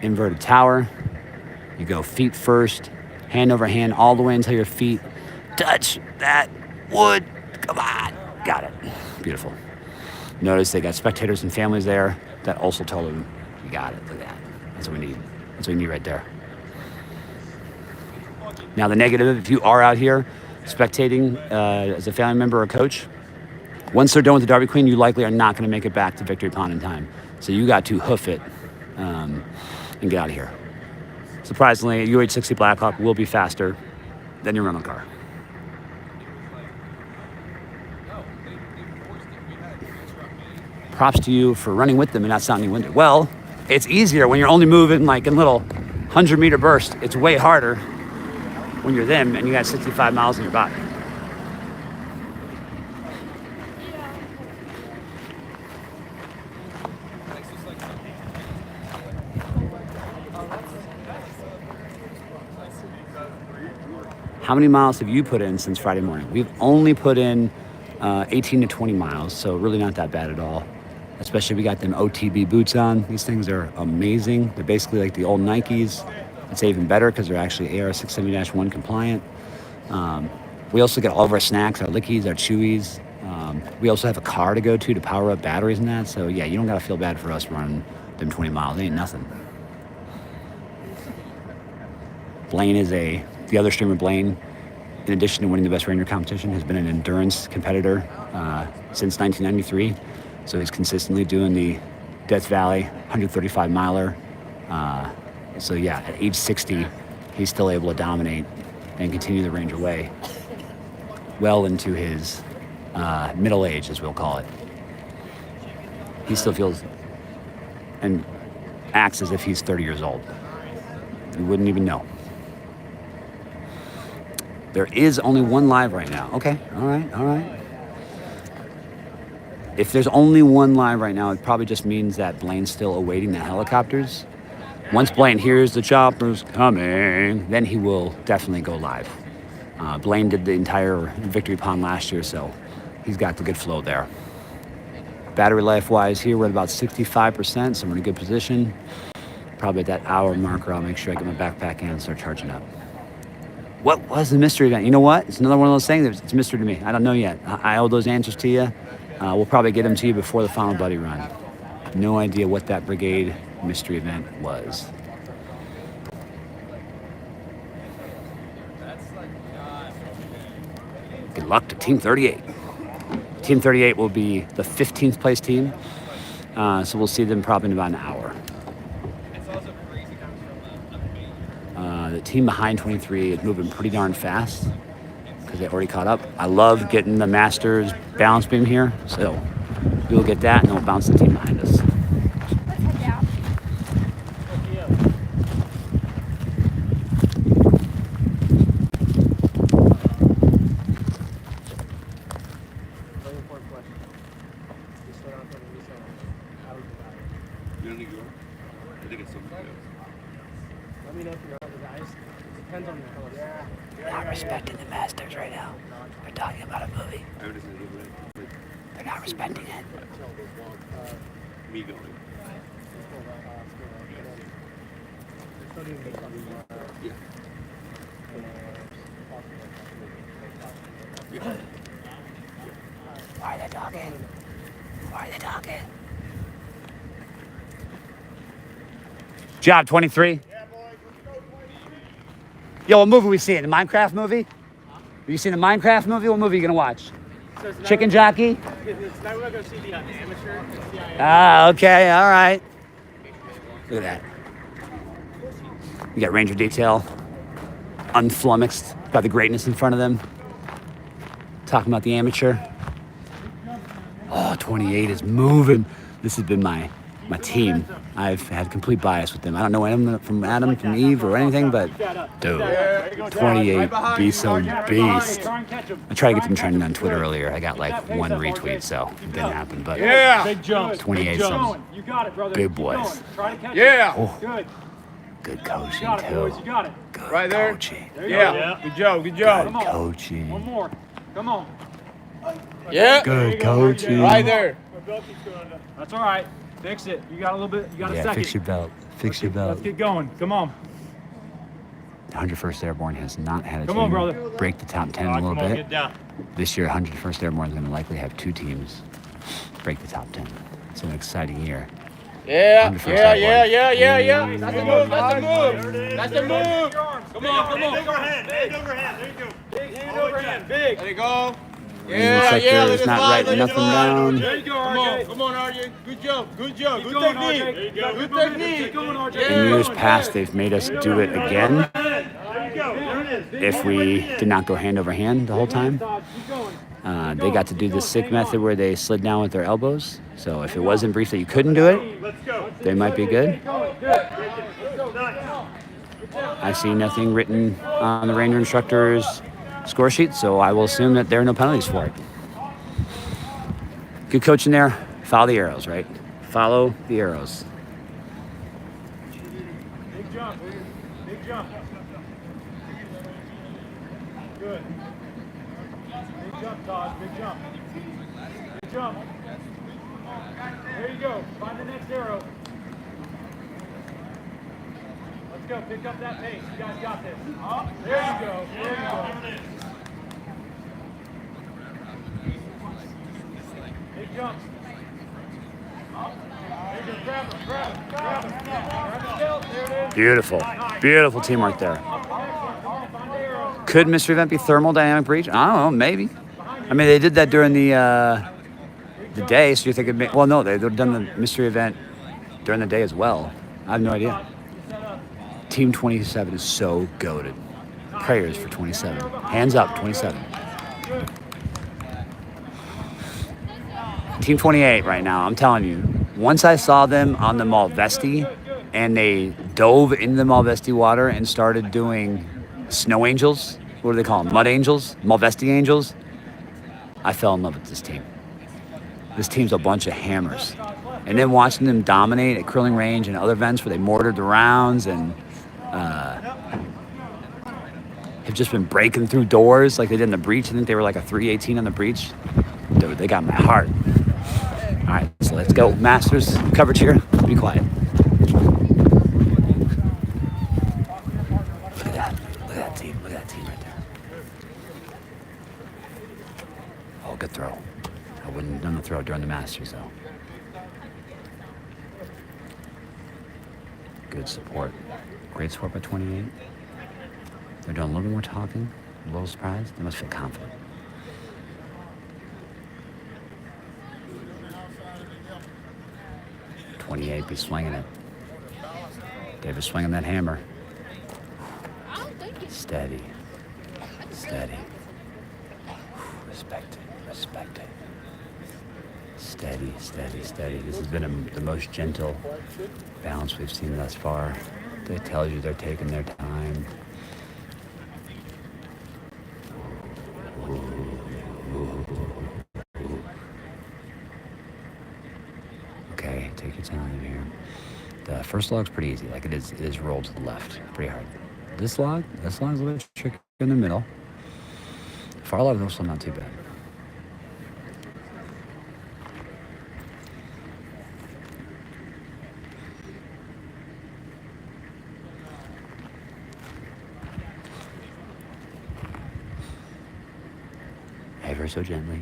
inverted tower. You go feet first, hand over hand, all the way until your feet touch that wood. Come on. Got it. Beautiful. Notice they got spectators and families there that also told them, you got it. Look at that. That's what we need. That's what we need right there. Now the negative, if you are out here spectating as a family member or coach, once they're done with the Darby Queen, you likely are not going to make it back to Victory Pond in time. So you got to hoof it and get out of here. Surprisingly, a UH-60 Blackhawk will be faster than your rental car. Props to you for running with them and not sounding winded. Well, it's easier when you're only moving like in little 100-meter bursts. It's way harder when you're them and you got 65 miles in your body. How many miles have you put in since Friday morning? We've only put in 18 to 20 miles, so really not that bad at all. Especially we got them OTB boots on. These things are amazing. They're basically like the old Nikes. It's even better because they're actually AR670-1 compliant. We also get all of our snacks, our Lickies, our Chewies. We also have a car to go to power up batteries and that. So yeah, you don't gotta feel bad for us running them 20 miles. It ain't nothing. Blaine is the other streamer, Blaine, in addition to winning the Best Ranger competition, has been an endurance competitor since 1993. So he's consistently doing the Death Valley 135 miler. So yeah, at age 60, he's still able to dominate and continue the Ranger way well into his middle age, as we'll call it. He still feels, and acts as if he's 30 years old. You wouldn't even know. There is only one live right now. Okay, all right. If there's only one live right now, it probably just means that Blaine's still awaiting the helicopters. Once Blaine hears the choppers coming, then he will definitely go live. Blaine did the entire victory pond last year, so he's got the good flow there. Battery life-wise here, we're at about 65%, so we're in a good position. Probably at that hour marker, I'll make sure I get my backpack in and start charging up. What was the mystery event? You know what? It's another one of those things. It's a mystery to me. I don't know yet. I owe those answers to you. We'll probably get them to you before the final buddy run. No idea what that brigade mystery event was. Good luck to Team 38. Team 38 will be the 15th place team. So we'll see them probably in about an hour. The team behind 23 is moving pretty darn fast because they already caught up. I love getting the Masters balance beam here, so we'll get that and we'll bounce the team behind us. Not respecting the Masters right now. They're talking about a movie. They're not respecting it. Me going. Yeah. Why are they talking? Why are they talking? Job 23. Yo, what movie we seeing? The Minecraft movie? Are you seeing the Minecraft movie? What movie are you gonna watch? So Chicken Jockey? It's now we're gonna go see the amateur. Ah, okay, all right. Look at that. You got Ranger Detail, unflummoxed by the greatness in front of them. Talking about the amateur. Oh, 28 is moving. This has been my team. I've had complete bias with them. I don't know Adam from Eve or anything, but dude, 28 be some beast. I tried to get them trending on Twitter earlier. I got like one retweet, so it didn't happen. But Big jump. 28 some You got it, brother. big Keep boys. going. Try to catch Yeah. it. Oh, Good. good You coaching got it, boys. You too. got it. Good Right there. coaching. There you Yeah. go. Good job. Good Good job. Come on. coaching. One more. Come on. Yeah. Good coaching. Right there. That's all right. Fix it. You got a little bit. You got a Yeah, second. fix your belt. Fix your Let's belt. get going. Come on. 101st Airborne has not had a Come team on, brother. break the top 10 in a Come little on, bit. get down. This year, 101st Airborne is going to likely have two teams break the top 10. It's an exciting year. Yeah. 101st Yeah. Yeah. Airborne. Yeah. Yeah. Yeah. That's the move. That's the move. That's the move. Come on. Come on. Overhand. Hand overhand. There you go. Big hand overhand. Big. There you go. Looks like Yeah. there's not writing nothing down. There you go, Come RJ. on. Come on, RJ. Good job. Good job. Keep Good going, technique. RJ. There you go. Good momentum. technique. Keep going, RJ. In years past, they've made us do it again There you go. There it is. if we did not go hand over hand the whole time. Keep going. They got to do the sick method where they slid down with their elbows. So if it wasn't brief that you couldn't do it, Let's go. they might be good. I see nothing written on the Ranger instructor's score sheet, so I will assume that there are no penalties for it. Good coaching there. Follow the arrows, right? Follow the arrows. Big jump. Big jump. Good. Big jump, Todd. Big jump. Big jump. There you go. Find the next arrow. Let's go. Pick up that pace. You guys got this. There you go. There you go. Big jumps. There you go. Grab him. Grab him. Grab him. Grab his tail. There it is. Beautiful. Beautiful teamwork there. Find the arrow. Could mystery event be thermodynamic breach? I don't know. Maybe. I mean, they did that during the day, so you think it may, well, no, they've done the mystery event during the day as well. I have no idea. Team 27 is so goated. Prayers for 27. Hands up, 27. Team 28 right now, I'm telling you. Once I saw them on the Malvesti and they dove into the Malvesti water and started doing snow angels. What do they call them? Mud angels? Malvesti angels? I fell in love with this team. This team's a bunch of hammers. And then watching them dominate at curling range and other events where they mortared the rounds and have just been breaking through doors like they did in the breach. I think they were like a 318 on the breach. Dude, they got my heart. All right, so let's go. Masters, coverage here. Be quiet. Look at that. Look at that team. Look at that team right there. Oh, good throw. I wouldn't have done the throw during the Masters, though. Good support. Great support by 28. They're doing a little bit more talking. A little surprised. They must feel confident. .28 be swinging it. David swinging that hammer. Steady. Steady. Respect it. Respect it. Steady, steady, steady. This has been the most gentle bounce we've seen thus far. It tells you they're taking their time. Okay, take your time here. The first log's pretty easy. Like it is rolled to the left, pretty hard. This log's a little bit trickier in the middle. Far log is also not too bad. Ever so gently.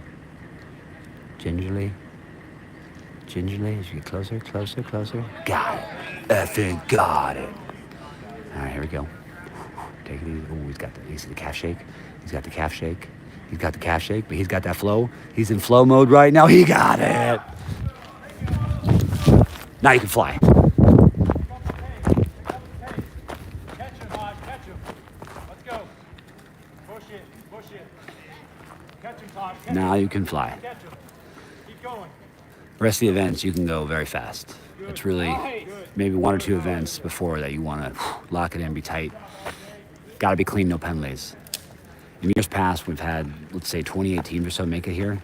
Gingerly. Gingerly, as you get closer, closer, closer. Got it. Effing got it. All right, here we go. Take it easy. Oh, you see the calf shake? He's got the calf shake. He's got the calf shake, but he's got that flow. He's in flow mode right now. He got it. Now you can fly. Catch him, Hodge, catch him. Let's go. Push it, push it. Catch him, Todd. Now you can fly. Catch him. Keep going. The rest of the events, you can go very fast. It's really maybe one or two events before that you want to lock it in, be tight. Got to be clean, no penalties. In years past, we've had, let's say, 28 teams or so make it here.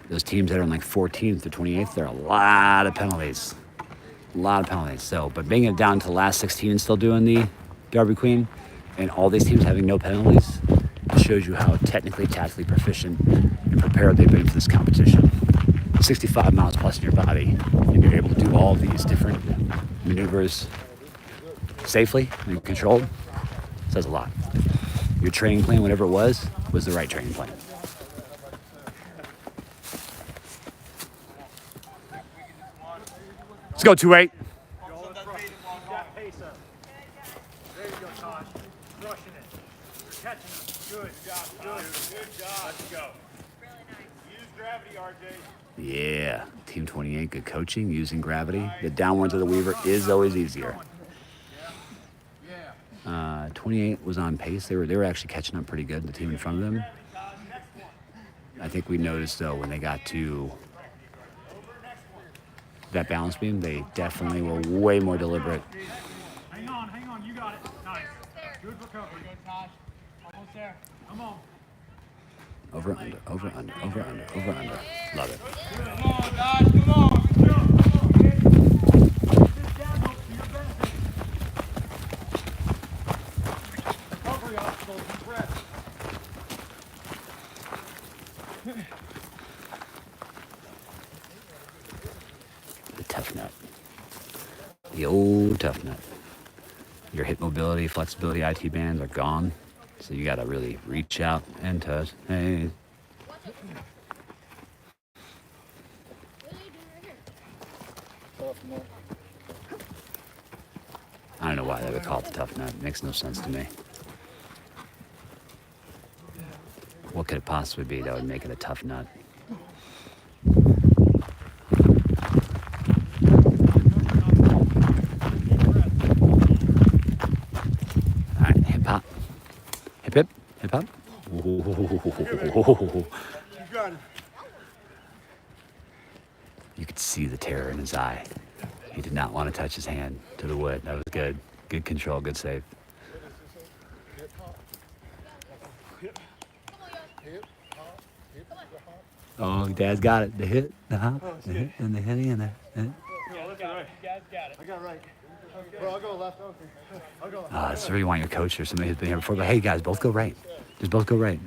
Those teams that are in like 14th or 28th, there are a lot of penalties. A lot of penalties. So, but bringing it down to the last 16 and still doing the Darby Queen, and all these teams having no penalties, it shows you how technically, tactically proficient and prepared they've been for this competition. 65 miles plus in your body, and you're able to do all these different maneuvers safely and controlled, says a lot. Your training plan, whatever it was the right training plan. Let's go, 2-8. That pace up. There you go, Tosh. Crushing it. You're catching it. Good job. Good job. Let's go. Really nice. Use gravity, RJ. Yeah, Team 28, good coaching, using gravity. The downwards of the weaver is always easier. 28 was on pace. They were actually catching up pretty good, the team in front of them. I think we noticed, though, when they got to that balance beam, they definitely were way more deliberate. Hang on. You got it. Nice. Good recovery. Good, Tosh. Almost there. Come on. Over, under, over, under, over, under, over, under. Love it. Come on, guys, come on. Recovery obstacles and breath. The tough nut. The old tough nut. Your hip mobility, flexibility, IT bands are gone. So you gotta really reach out and touch. Hey. I don't know why they would call it the tough nut. It makes no sense to me. What could it possibly be that would make it a tough nut? All right, hip hop. Hip hip, hip hop. You got it. You could see the terror in his eye. He did not want to touch his hand to the wood. That was good. Good control, good save. Oh, Dad's got it. The hit, the hop, the hit, and the hitting, and the hit. Yeah, look at it. You guys got it. I got it right. Well, I'll go left. Okay. I'll go left. That's where you want your coach or somebody who's been here before. But hey, guys, both go right. Just both go right.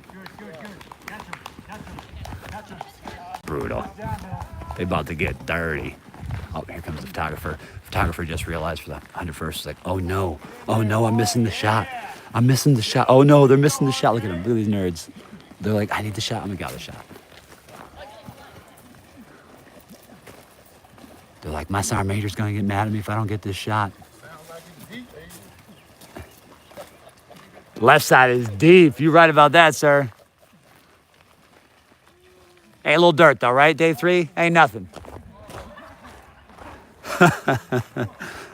Brutal. They about to get dirty. Oh, here comes the photographer. Photographer just realized for the 101st, he's like, oh no, I'm missing the shot. I'm missing the shot. Oh no, they're missing the shot. Look at them, look at these nerds. They're like, I need the shot. I'm gonna get the shot. They're like, my sergeant major's gonna get mad at me if I don't get this shot. Left side is deep. You're right about that, sir. Hey, a little dirt though, right? Day 3? Ain't nothing.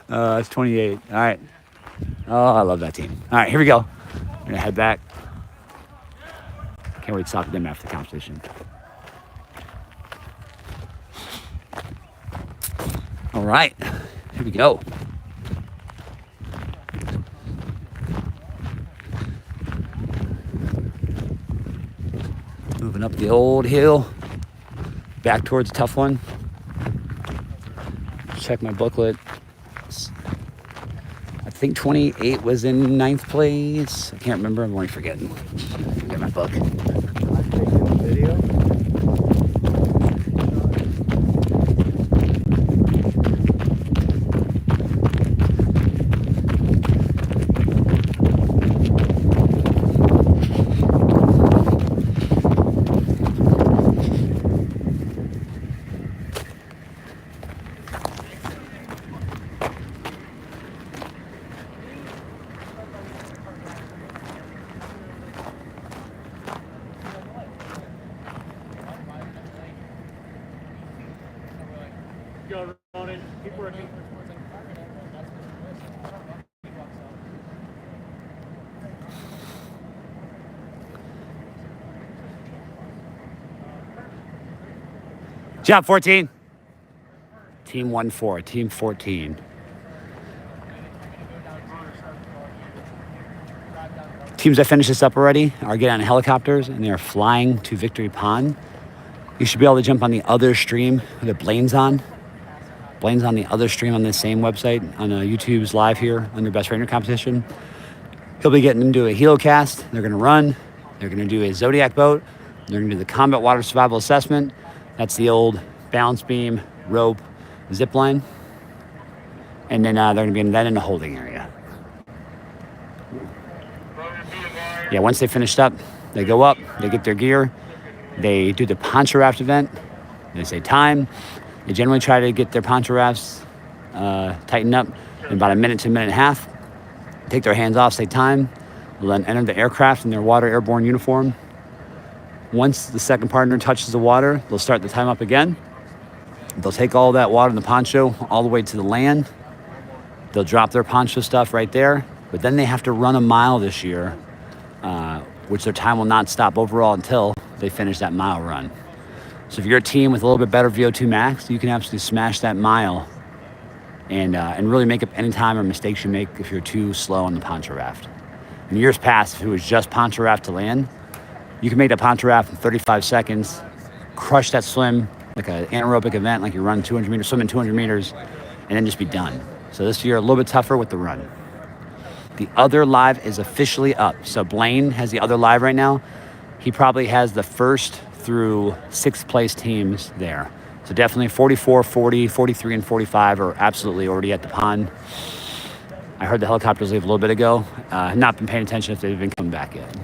That's 28. All right. Oh, I love that team. All right, here we go. We're gonna head back. Can't wait to talk to them after the competition. All right, here we go. Moving up the old hill, back towards the tough one. Check my booklet. I think 28 was in 9th place. I can't remember, I'm already forgetting. Get my book. Video. Go, Ronan. Keep working. Job 14. Team 1-4, team 14. Teams that finished this up already are getting on helicopters and they're flying to Victory Pond. You should be able to jump on the other stream that Blaine's on. Blaine's on the other stream on this same website on YouTube's live here under Best Ranger Competition. He'll be getting into a helocast. They're going to run. They're going to do a Zodiac boat. They're going to do the Combat Water Survival Assessment. That's the old balance beam, rope, zip line. And then they're going to be then in the holding area. Yeah, once they finished up, they go up, they get their gear, they do the poncho raft event, they say time. They generally try to get their poncho rafts tightened up in about a minute to a minute and a half. Take their hands off, say time. They'll then enter the aircraft in their water airborne uniform. Once the second partner touches the water, they'll start the time up again. They'll take all that water in the poncho all the way to the land. They'll drop their poncho stuff right there, but then they have to run a mile this year, which their time will not stop overall until they finish that mile run. So if you're a team with a little bit better VO2 max, you can absolutely smash that mile and really make up any time or mistakes you make if you're too slow on the poncho raft. In years past, if it was just poncho raft to land, you can make that poncho raft in 35 seconds, crush that swim like an anaerobic event, like you're running 200 meters, swimming 200 meters, and then just be done. So this year, a little bit tougher with the run. The other live is officially up. So Blaine has the other live right now. He probably has the 1st through 6th place teams there. So definitely 44, 40, 43, and 45 are absolutely already at the pond. I heard the helicopters leave a little bit ago. Not been paying attention if they've been coming back yet.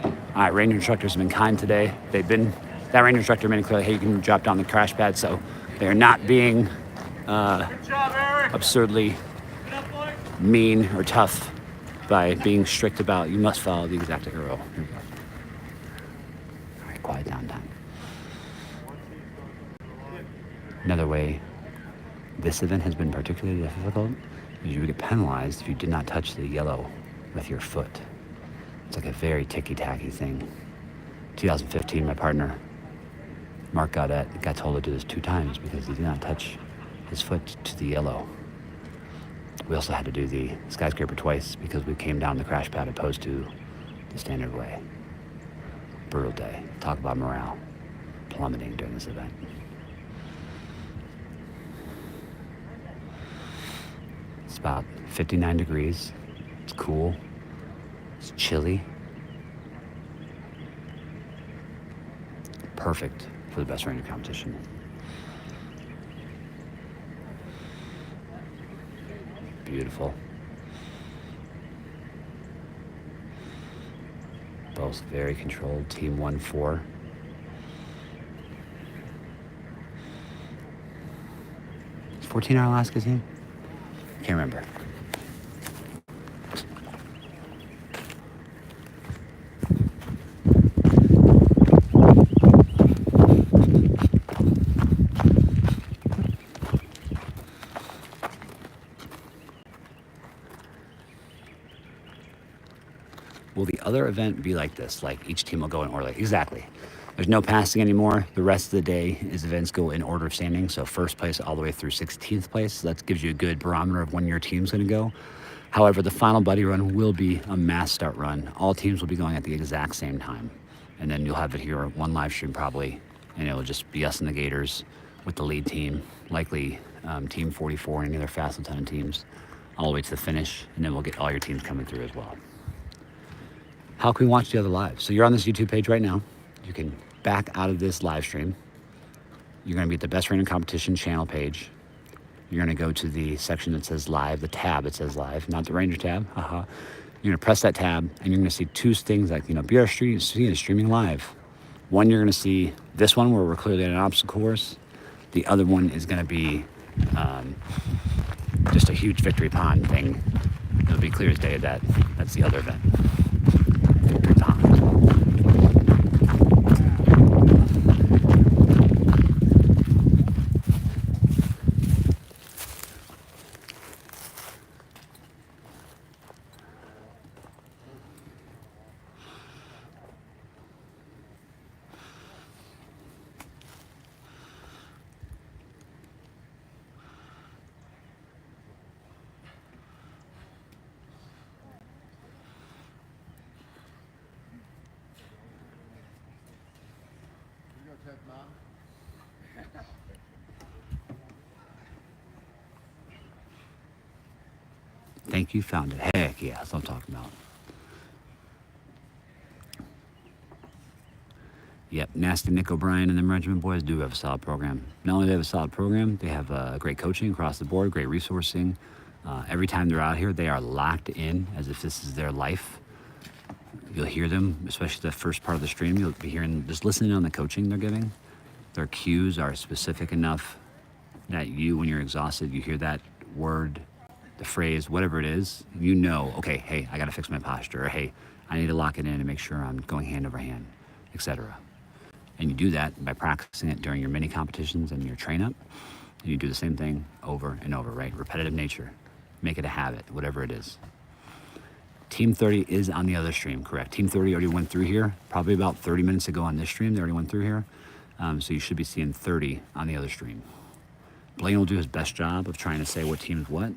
All right, Ranger instructors have been kind today. That Ranger instructor made it clear, hey, you can drop down the crash pad, so they are not being absurdly mean or tough by being strict about you must follow the exact arrow. Here we go. All right, quiet down time. Another way this event has been particularly difficult is you would get penalized if you did not touch the yellow with your foot. It's like a very ticky-tacky thing. 2015, my partner Mark got told to do this 2 times because he did not touch his foot to the yellow. We also had to do the skyscraper twice because we came down the crash pad opposed to the standard way. Brutal day. Talk about morale plummeting during this event. It's about 59 degrees. It's cool. It's chilly. Perfect for the best ranger competition. Beautiful. Both very controlled. Team 1-4. Is 14 our Alaska team? Can't remember. Will the other event be like this? Like each team will go in order? Exactly. There's no passing anymore. The rest of the day is events go in order of standing. So first place all the way through 16th place. So that gives you a good barometer of when your team's going to go. However, the final buddy run will be a mass start run. All teams will be going at the exact same time. And then you'll have it here, one live stream probably. And it'll just be us and the Gators with the lead team, likely team 44 and any other fast lieutenant teams, all the way to the finish. And then we'll get all your teams coming through as well. How can we watch the other lives? So you're on this YouTube page right now. You can back out of this live stream. You're going to be at the Best Ranger Competition channel page. You're going to go to the section that says live, the tab that says live, not the Ranger tab. You're going to press that tab, and you're going to see 2 things like, BR streaming live. One, you're going to see this one where we're clearly at an obstacle course. The other one is going to be just a huge victory pond thing. It'll be clear as day that that's the other event. Victory pond. Think you found it. Heck yeah, that's what I'm talking about. Yep, Nasty Nick O'Brien and them Regiment boys do have a solid program. Not only do they have a solid program, they have great coaching across the board, great resourcing. Every time they're out here, they are locked in as if this is their life. You'll hear them, especially the first part of the stream, you'll be hearing, just listening on the coaching they're giving. Their cues are specific enough that you, when you're exhausted, you hear that word, the phrase, whatever it is, you know, okay, hey, I got to fix my posture, or hey, I need to lock it in and make sure I'm going hand over hand, etc. And you do that by practicing it during your mini competitions and your train up. And you do the same thing over and over, right? Repetitive nature. Make it a habit, whatever it is. Team 30 is on the other stream, correct? Team 30 already went through here, probably about 30 minutes ago on this stream, they already went through here. So you should be seeing 30 on the other stream. Blaine will do his best job of trying to say what team's what.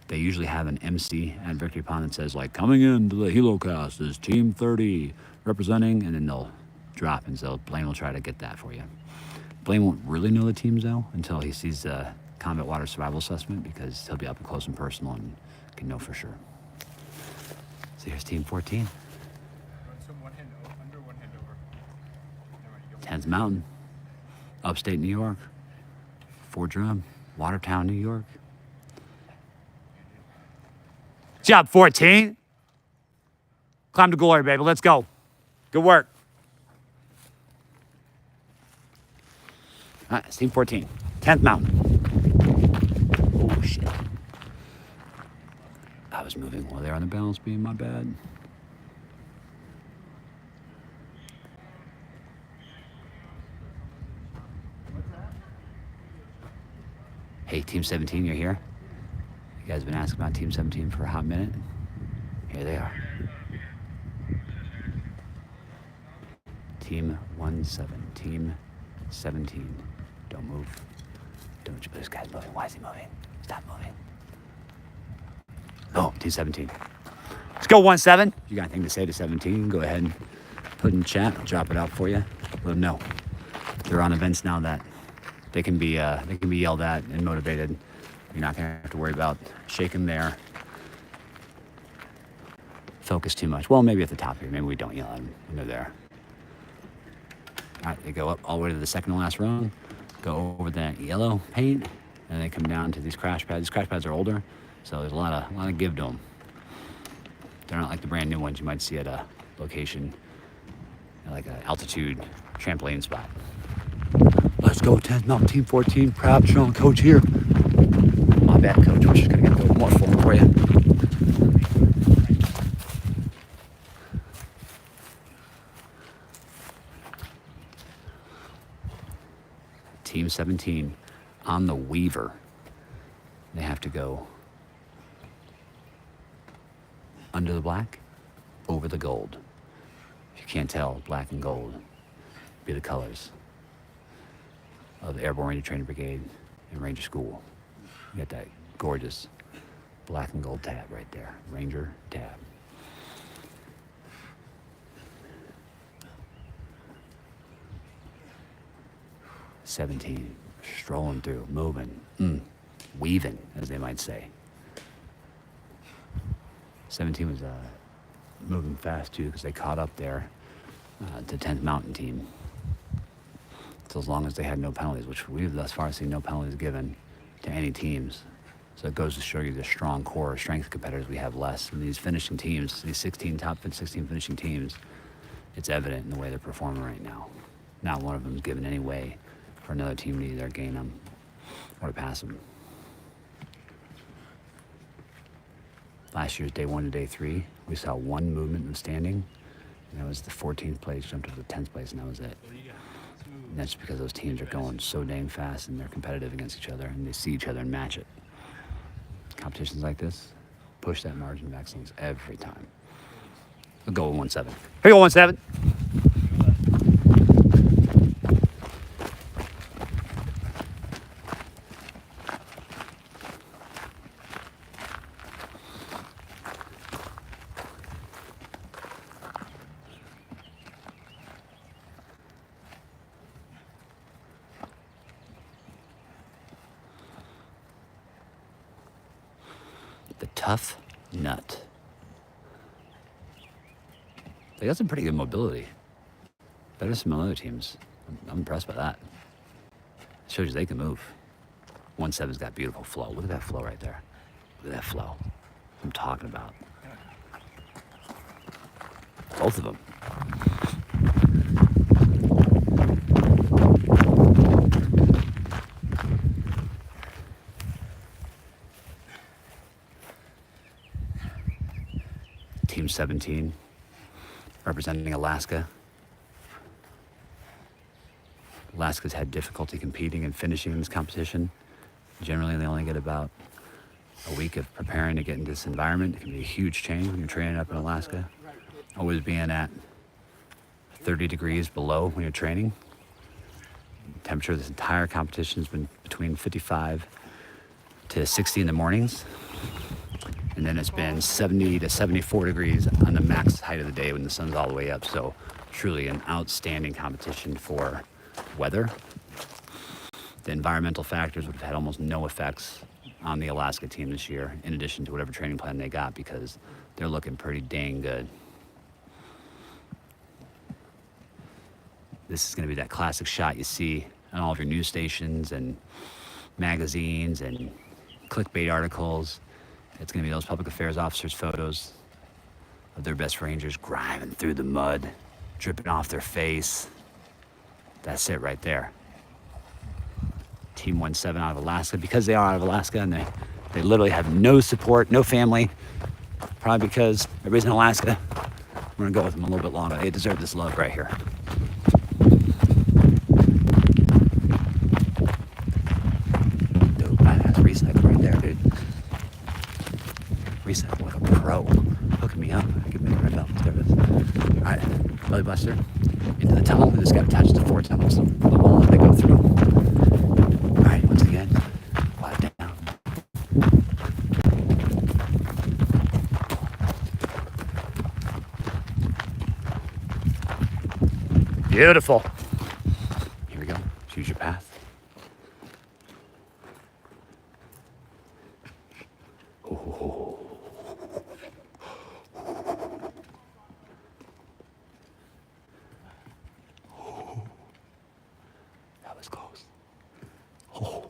They usually have an MC at Victory Pond that says, like, coming into the HeloCast is Team 30 representing, and then they'll drop, and so Blaine will try to get that for you. Blaine won't really know the teams, though, until he sees the combat water survival assessment, because he'll be up close and personal and can know for sure. So here's Team 14. One hand under, one hand over. 10th Mountain, upstate New York, Fort Drum, Watertown, New York. Job 14. Climb to glory, baby. Let's go. Good work. All right, it's Team 14. 10th Mountain. Oh, shit. I was moving while they were on the balance beam. My bad. Hey, Team 17, you're here? You guys have been asking about Team 17 for a hot minute. Here they are. Team 17, Team 17. Don't move. Don't you? This guy's moving. Why is he moving? Stop moving. Oh, team 17. Let's go 1-7. If you got anything to say to 17, go ahead and put in the chat. I'll drop it out for you. Let them know. They're on events now that they can be yelled at and motivated. You're not gonna have to worry about shaking their focus too much. Well, maybe at the top here. Maybe we don't yell at them when they're there. All right, they go up all the way to the second to last rung, go over that yellow paint, and they come down to these crash pads. These crash pads are older, so there's a lot of give to them. They're not like the brand new ones you might see at a location, like an altitude trampoline spot. Let's go, 10th Mountain Team 14. Proud, strong coach here. My bad, coach. We're just gonna get a little more full for you. Team 17 on the Weaver. They have to go under the black, over the gold. If you can't tell, black and gold be the colors of the Airborne Ranger Training Brigade and Ranger School. You got that gorgeous black and gold tab right there, Ranger tab. '17, strolling through, moving, weaving, as they might say. 17 was moving fast too, because they caught up there to 10th Mountain Team. So as long as they had no penalties, which we've thus far seen no penalties given to any teams. So it goes to show you the strong core of strength competitors we have less. And these finishing teams, these top 16 finishing teams, it's evident in the way they're performing right now. Not one of them is given any way for another team to either gain them or to pass them. Last year's day 1 to day 3, we saw one movement in the standing, and that was the 14th place jumped to the 10th place, and that was it. And that's because those teams are going so dang fast and they're competitive against each other, and they see each other and match it. Competitions like this push that margin of excellence every time. We'll go with 1-7. Here you go, 1-7. The tough nut. They got some pretty good mobility. Better than some other teams. I'm impressed by that. Shows you they can move. 1-7's got beautiful flow. Look at that flow right there. Look at that flow. I'm talking about. Both of them. Team 17, representing Alaska. Alaska's had difficulty competing and finishing in this competition. Generally, they only get about a week of preparing to get into this environment. It can be a huge change when you're training up in Alaska. Always being at 30 degrees below when you're training. The temperature of this entire competition has been between 55 to 60 in the mornings. And then it's been 70 to 74 degrees on the max height of the day when the sun's all the way up. So truly an outstanding competition for weather. The environmental factors would have had almost no effects on the Alaska team this year, in addition to whatever training plan they got, because they're looking pretty dang good. This is going to be that classic shot you see on all of your news stations and magazines and clickbait articles. It's going to be those public affairs officers' photos of their best Rangers grinding through the mud, dripping off their face. That's it right there. Team 1-7 out of Alaska. Because they are out of Alaska and they literally have no support, no family, probably because everybody's in Alaska, we're going to go with them a little bit longer. They deserve this love right here. Dude, that's recycle right there, dude. Recycle like a pro. Hooking me up. Give me the red belt. There it is. All right, Belly Buster. into the tunnel, and this got attached to 4 tunnels. The wall that they go through. All right, once again, quiet down. Beautiful. Here we go. Choose your path. Oh. That was close. Oh.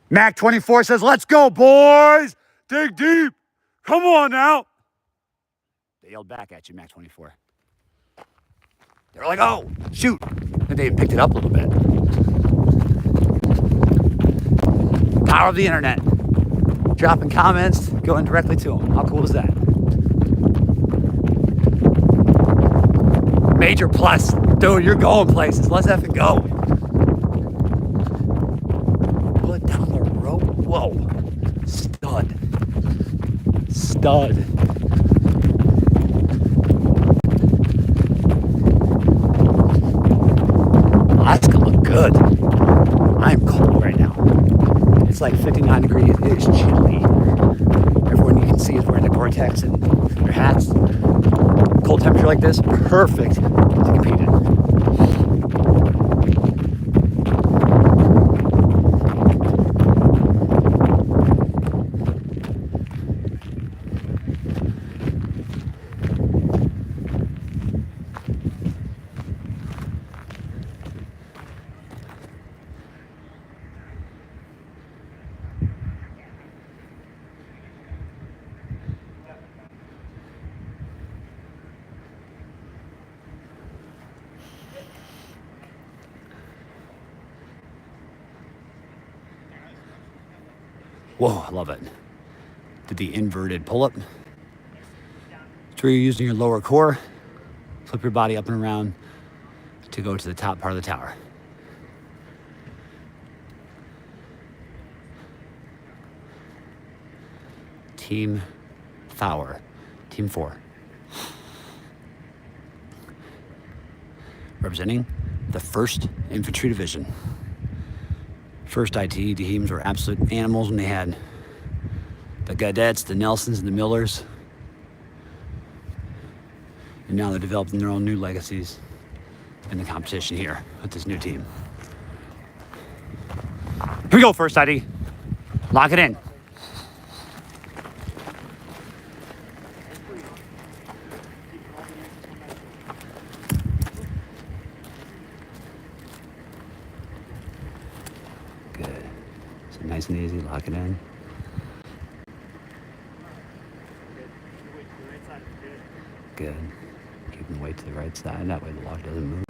Mac 24 says, let's go, boys. Dig deep. Come on now. They yelled back at you, Mac 24. They were like, oh, shoot. And they picked it up a little bit. Power of the internet. Dropping comments, going directly to them. How cool is that? Major plus. Dude, you're going places. Let's effing go. Pull it down the rope. Whoa. Stud. Stud. That's gonna look good. I'm cold right now. It's like 59 degrees. It is chilly. Everyone you can see is wearing the Gore-Tex and their hats. Cold temperature like this, perfect to compete in. Whoa, I love it. Did the inverted pull-up. So you're using your lower core, flip your body up and around to go to the top part of the tower. Team Tower, Team 4. Representing the 1st Infantry Division. First IT teams were absolute animals when they had the Gaudets, the Nelsons, and the Millers. And now they're developing their own new legacies in the competition here with this new team. Here we go, first ID. Lock it in. Good. So nice and easy, lock it in. Good. Keeping the weight to the right side, that way the log doesn't move.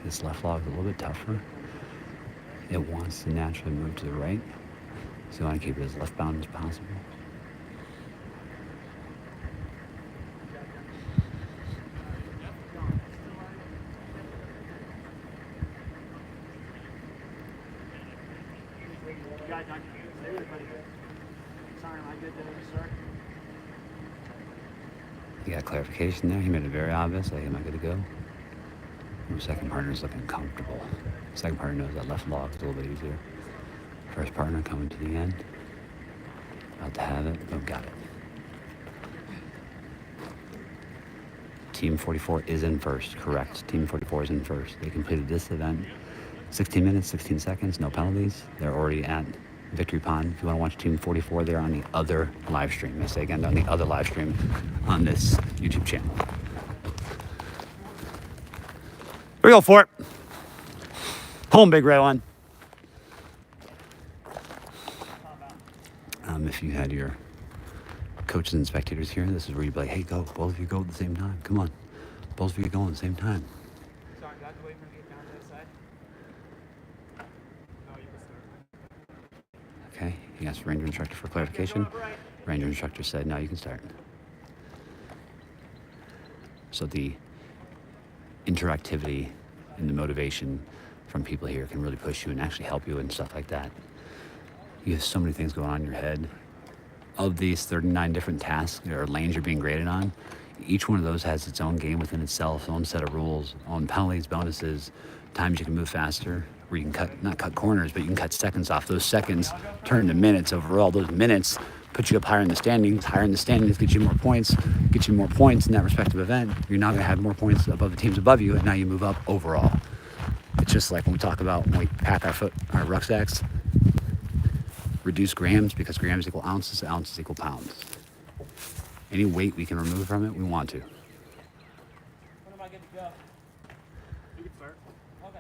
This left log is a little bit tougher. It wants to naturally move to the right, so you want to keep it as left bound as possible. You got clarification there. He made it very obvious, like, am I good to go? Your second partner's looking comfortable. Second partner knows that left log's a little bit easier. First partner coming to the end. About to have it. Boom, got it. Team 44 is in first, correct. Team 44 is in first. They completed this event 16 minutes, 16 seconds, no penalties. They're already at Victory Pond. If you want to watch Team 44, they're on the other live stream. I say again, on the other live stream on this YouTube channel. Here we go for it. Home, big red one. If you had your coaches and spectators here, this is where you'd be like, hey, go. Both of you go at the same time. Come on. Both of you go at the same time. Sorry, do I have to wait for him to get down to that side? No, you can start. Okay. He asked Ranger Instructor for clarification. Ranger Instructor said, no, you can start. So the interactivity and the motivation from people here can really push you and actually help you and stuff like that. You have so many things going on in your head. Of these 39 different tasks or lanes you're being graded on, each one of those has its own game within itself, own set of rules, own penalties, bonuses, times you can move faster, where you can not cut corners, but you can cut seconds off. Those seconds turn to minutes overall. Those minutes put you up higher in the standings. Higher in the standings get you more points. Get you more points in that respective event. You're now going to have more points above the teams above you, and now you move up overall. It's just like when we talk about when we pack our rucksacks, reduce grams because grams equal ounces, ounces equal pounds. Any weight we can remove from it, we want to. When am I good to go? You can start. Okay.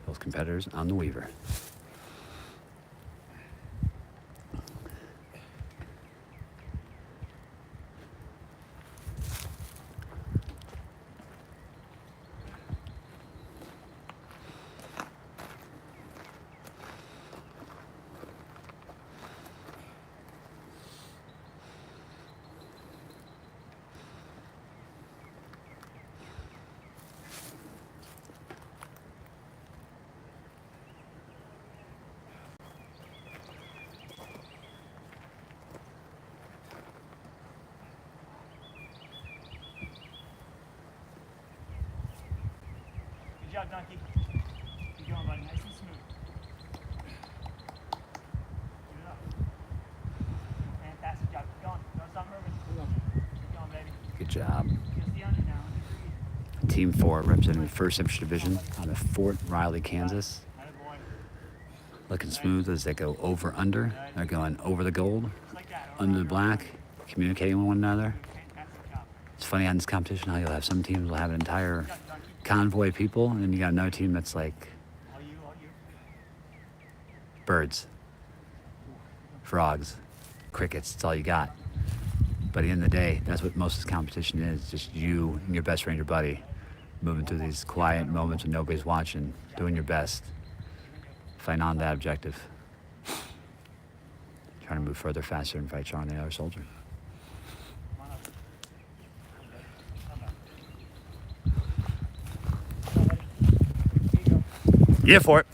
Both competitors on the Weaver. Good job, Donkey. Keep going, buddy. Nice and smooth. Good enough. Fantastic job. Keep going. Don't stop moving. Keep going, baby. Good job. Just the under now. Under 3. Team 4 representing the 1st Infantry Division out of Fort Riley, Kansas. Attaboy. Looking smooth as they go over under. They're going over the gold, Just like that. under the black, communicating with one another. Fantastic job. It's funny on this competition how you'll have some teams will have an entire Good job, Donkey. convoy of people, and then you got another team that's like All you, all you. birds, frogs, crickets. It's all you got. But at the end of the day, that's what most of this competition is. Just you and your best ranger buddy moving through these quiet moments when nobody's watching, doing your best, fighting on that objective. Trying to move further, faster, and fight stronger than the other soldier. Come on up. Come up. Here you go. Yeah, for it.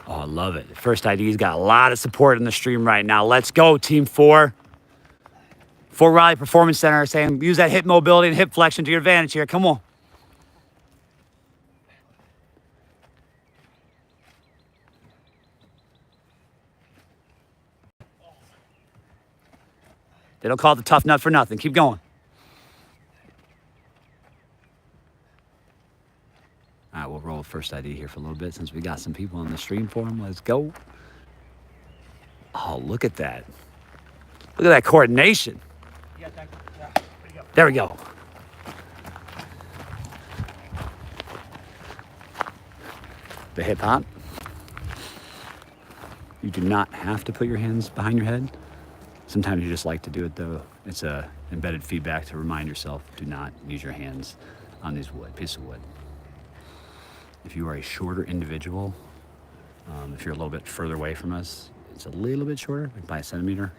Oh, I love it. First ID's got a lot of support in the stream right now. Let's go, Team 4. Fort Riley Performance Center saying use that hip mobility and hip flexion to your advantage here. Come on. They don't call it the tough nut for nothing. Keep going. All right, we'll roll first ID here for a little bit since we got some people on the stream for them. Let's go. Oh, look at that. Look at that coordination. You got Donkey. Yeah. There you go. There we go. The hip hop. You do not have to put your hands behind your head. Sometimes you just like to do it though. It's a embedded feedback to remind yourself, do not use your hands on these piece of wood. If you are a shorter individual, if you're a little bit further away from us, it's a little bit shorter, like by a centimeter.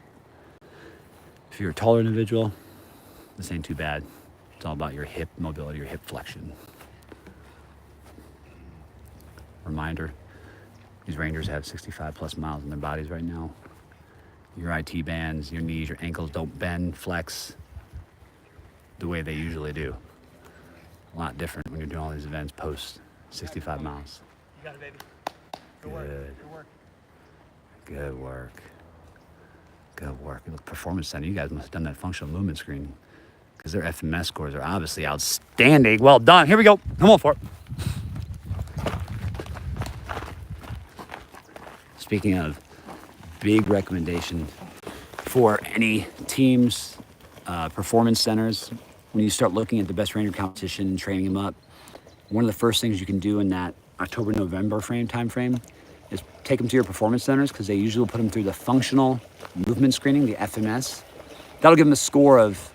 If you're a taller individual, this ain't too bad. It's all about your hip mobility, your hip flexion. Reminder, these Rangers have 65 plus miles in their bodies right now. Your IT bands, your knees, your ankles don't bend, flex the way they usually do. A lot different when you're doing all these events post 65 miles. You got it, baby. Good work. Good. Good work. Good work. Good work. Look, Performance Center, you guys must have done that functional movement screen because their FMS scores are obviously outstanding. Well done. Here we go. Come on for it. Speaking of, big recommendation for any teams, performance centers, when you start looking at the best ranger competition and training them up, one of the first things you can do in that October-November time frame is take them to your performance centers because they usually will put them through the functional movement screening, the FMS. That'll give them a score of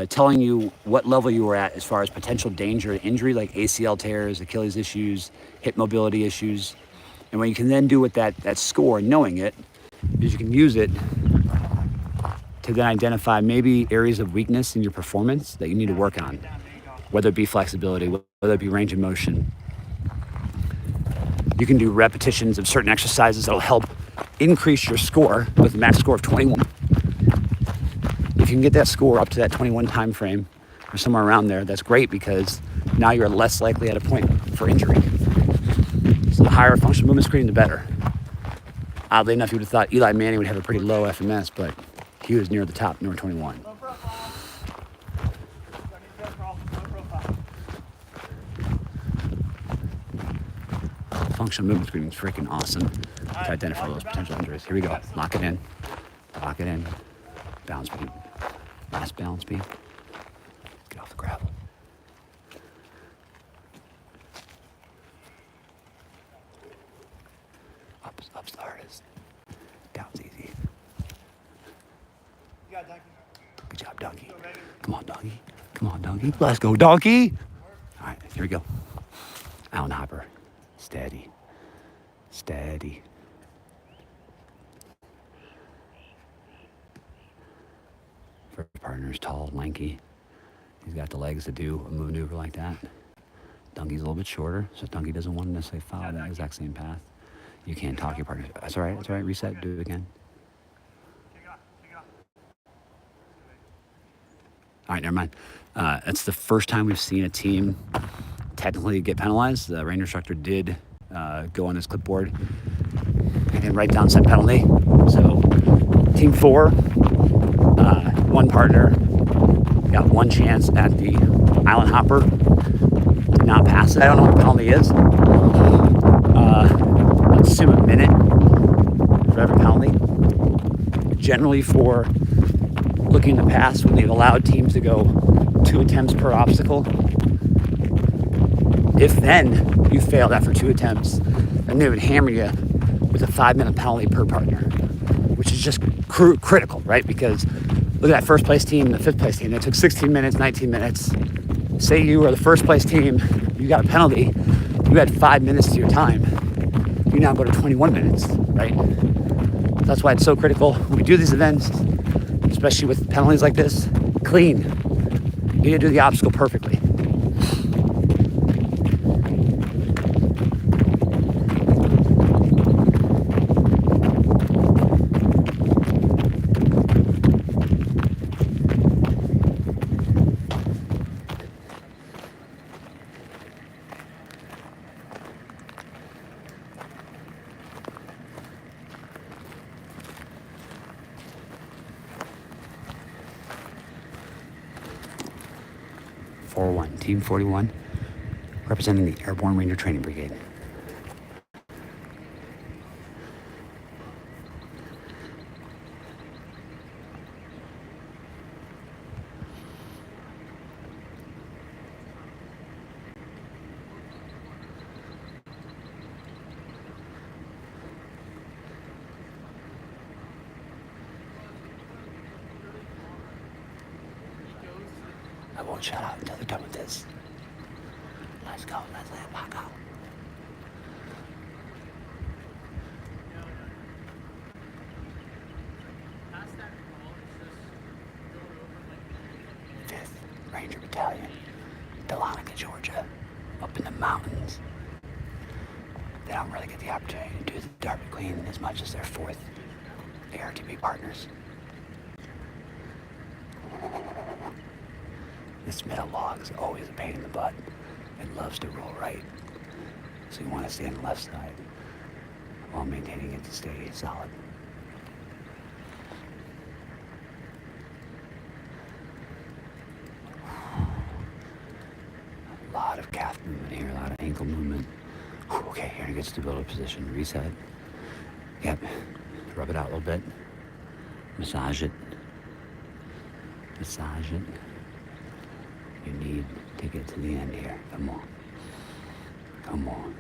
telling you what level you were at as far as potential danger to injury, like ACL tears, Achilles issues, hip mobility issues. And what you can then do with that score, knowing it, is you can use it to then identify maybe areas of weakness in your performance that you need to work on, whether it be flexibility, whether it be range of motion. You can do repetitions of certain exercises that'll help increase your score with a max score of 21. If you can get that score up to that 21 time frame or somewhere around there, that's great because now you're less likely at a point for injury. So the higher functional movement screening, the better. Oddly enough, you would have thought Eli Manning would have a pretty low FMS, but he was near the top, number 21. Functional movement screening is freaking awesome to identify those potential injuries. Here we go. Lock it in. Lock it in. Balance beat. Last balance beat. Get off the gravel. Up's the hardest. Down's easy. Good job, donkey. Come on, donkey. Come on, donkey. Let's go, donkey. All right, here we go. Allen hopper. Steady. Steady. First partner's tall, lanky. He's got the legs to do a maneuver like that. Donkey's a little bit shorter, so donkey doesn't want to necessarily follow that exact same path. You can't talk your partner. That's all right. That's all right. Reset. Do it again. All right, never mind. That's the first time we've seen a team technically get penalized. The ranger instructor did go on his clipboard and write down set penalty. So team 4, one partner got one chance at the island hopper. Did not pass it. I don't know what the penalty is. Let's assume a minute for every penalty. Generally for looking in the past when they've allowed teams to go 2 attempts per obstacle. If then you failed after 2 attempts, then they would hammer you with a 5-minute penalty per partner, which is just critical, right? Because look at that first place team and the 5th place team. They took 16 minutes, 19 minutes. Say you were the first place team, you got a penalty, you had 5 minutes to your time. You now go to 21 minutes, right? That's why it's so critical when we do these events, especially with penalties like this, clean. You need to do the obstacle perfectly. Team 41, representing the Airborne Ranger Training Brigade. I won't shut up until they're done with this. Let's go. Let's let it back out. Fifth Ranger Battalion, Dahlonega, Georgia, up in the mountains. They don't really get the opportunity to do the Darby Queen as much as their 4th ARTB partners. This middle log is always a pain in the butt. It loves to roll right. So you want to stay on the left side while maintaining it to stay solid. A lot of calf movement here, a lot of ankle movement. Okay, here it gets to stability position. Reset. Yep. Rub it out a little bit. Massage it. Massage it. You need to get to the end here. Come on. Come on.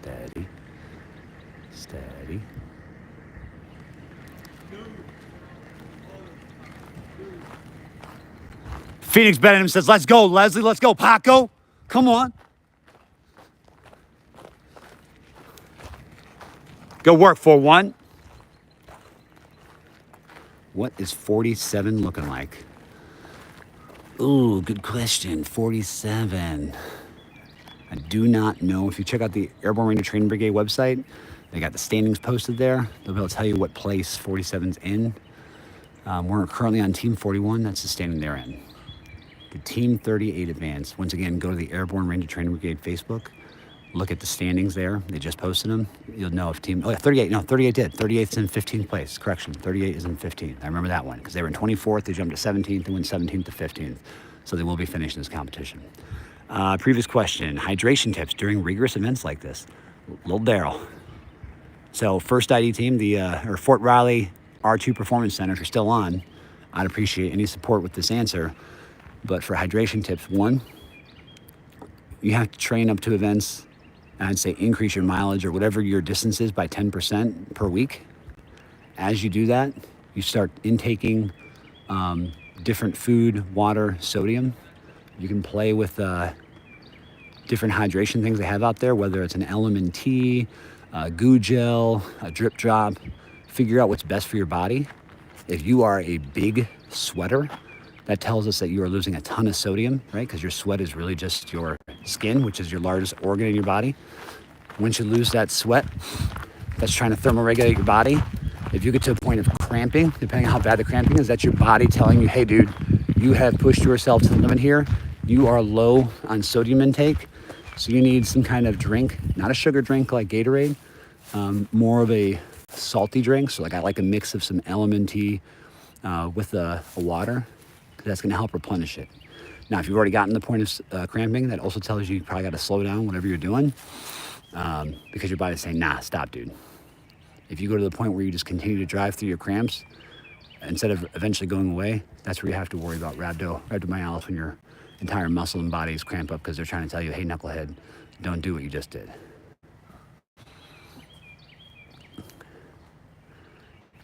Steady. Steady. Phoenix Benham says, let's go, Leslie. Let's go, Paco. Come on. Go work for one. What is 47 looking like? Ooh, good question. 47. I do not know. If you check out the Airborne Ranger Training Brigade website, they got the standings posted there. They'll be able to tell you what place 47's in. We're currently on Team 41. That's the standing they're in. The Team 38 advanced. Once again, go to the Airborne Ranger Training Brigade Facebook. Look at the standings there. They just posted them. You'll know if team... Oh, yeah, 38. No, 38 did. 38's in 15th place. Correction. 38 is in 15th. I remember that one because they were in 24th. They jumped to 17th and went 17th to 15th. So they will be finishing this competition. Previous question. Hydration tips during rigorous events like this. Little Daryl. So first ID team, or Fort Riley R2 Performance Center, if you're still on, I'd appreciate any support with this answer. But for hydration tips, one, you have to train up to events. I'd say increase your mileage or whatever your distance is by 10% per week. As you do that, you start intaking different food, water, sodium. You can play with different hydration things they have out there, whether it's an LMNT, a goo gel, a drip drop. Figure out what's best for your body. If you are a big sweater, that tells us that you are losing a ton of sodium, right? Because your sweat is really just your skin, which is your largest organ in your body. Once you lose that sweat, that's trying to thermoregulate your body. If you get to a point of cramping, depending on how bad the cramping is, that's your body telling you, hey, dude, you have pushed yourself to the limit here. You are low on sodium intake, so you need some kind of drink, not a sugar drink like Gatorade, more of a salty drink. So like I like a mix of some LMNT with a water. That's going to help replenish it. Now, if you've already gotten to the point of cramping, that also tells you probably got to slow down whatever you're doing because your body's saying, nah, stop, dude. If you go to the point where you just continue to drive through your cramps, instead of eventually going away, that's where you have to worry about rhabdomyolysis when your entire muscle and body is cramp up because they're trying to tell you, hey, knucklehead, don't do what you just did.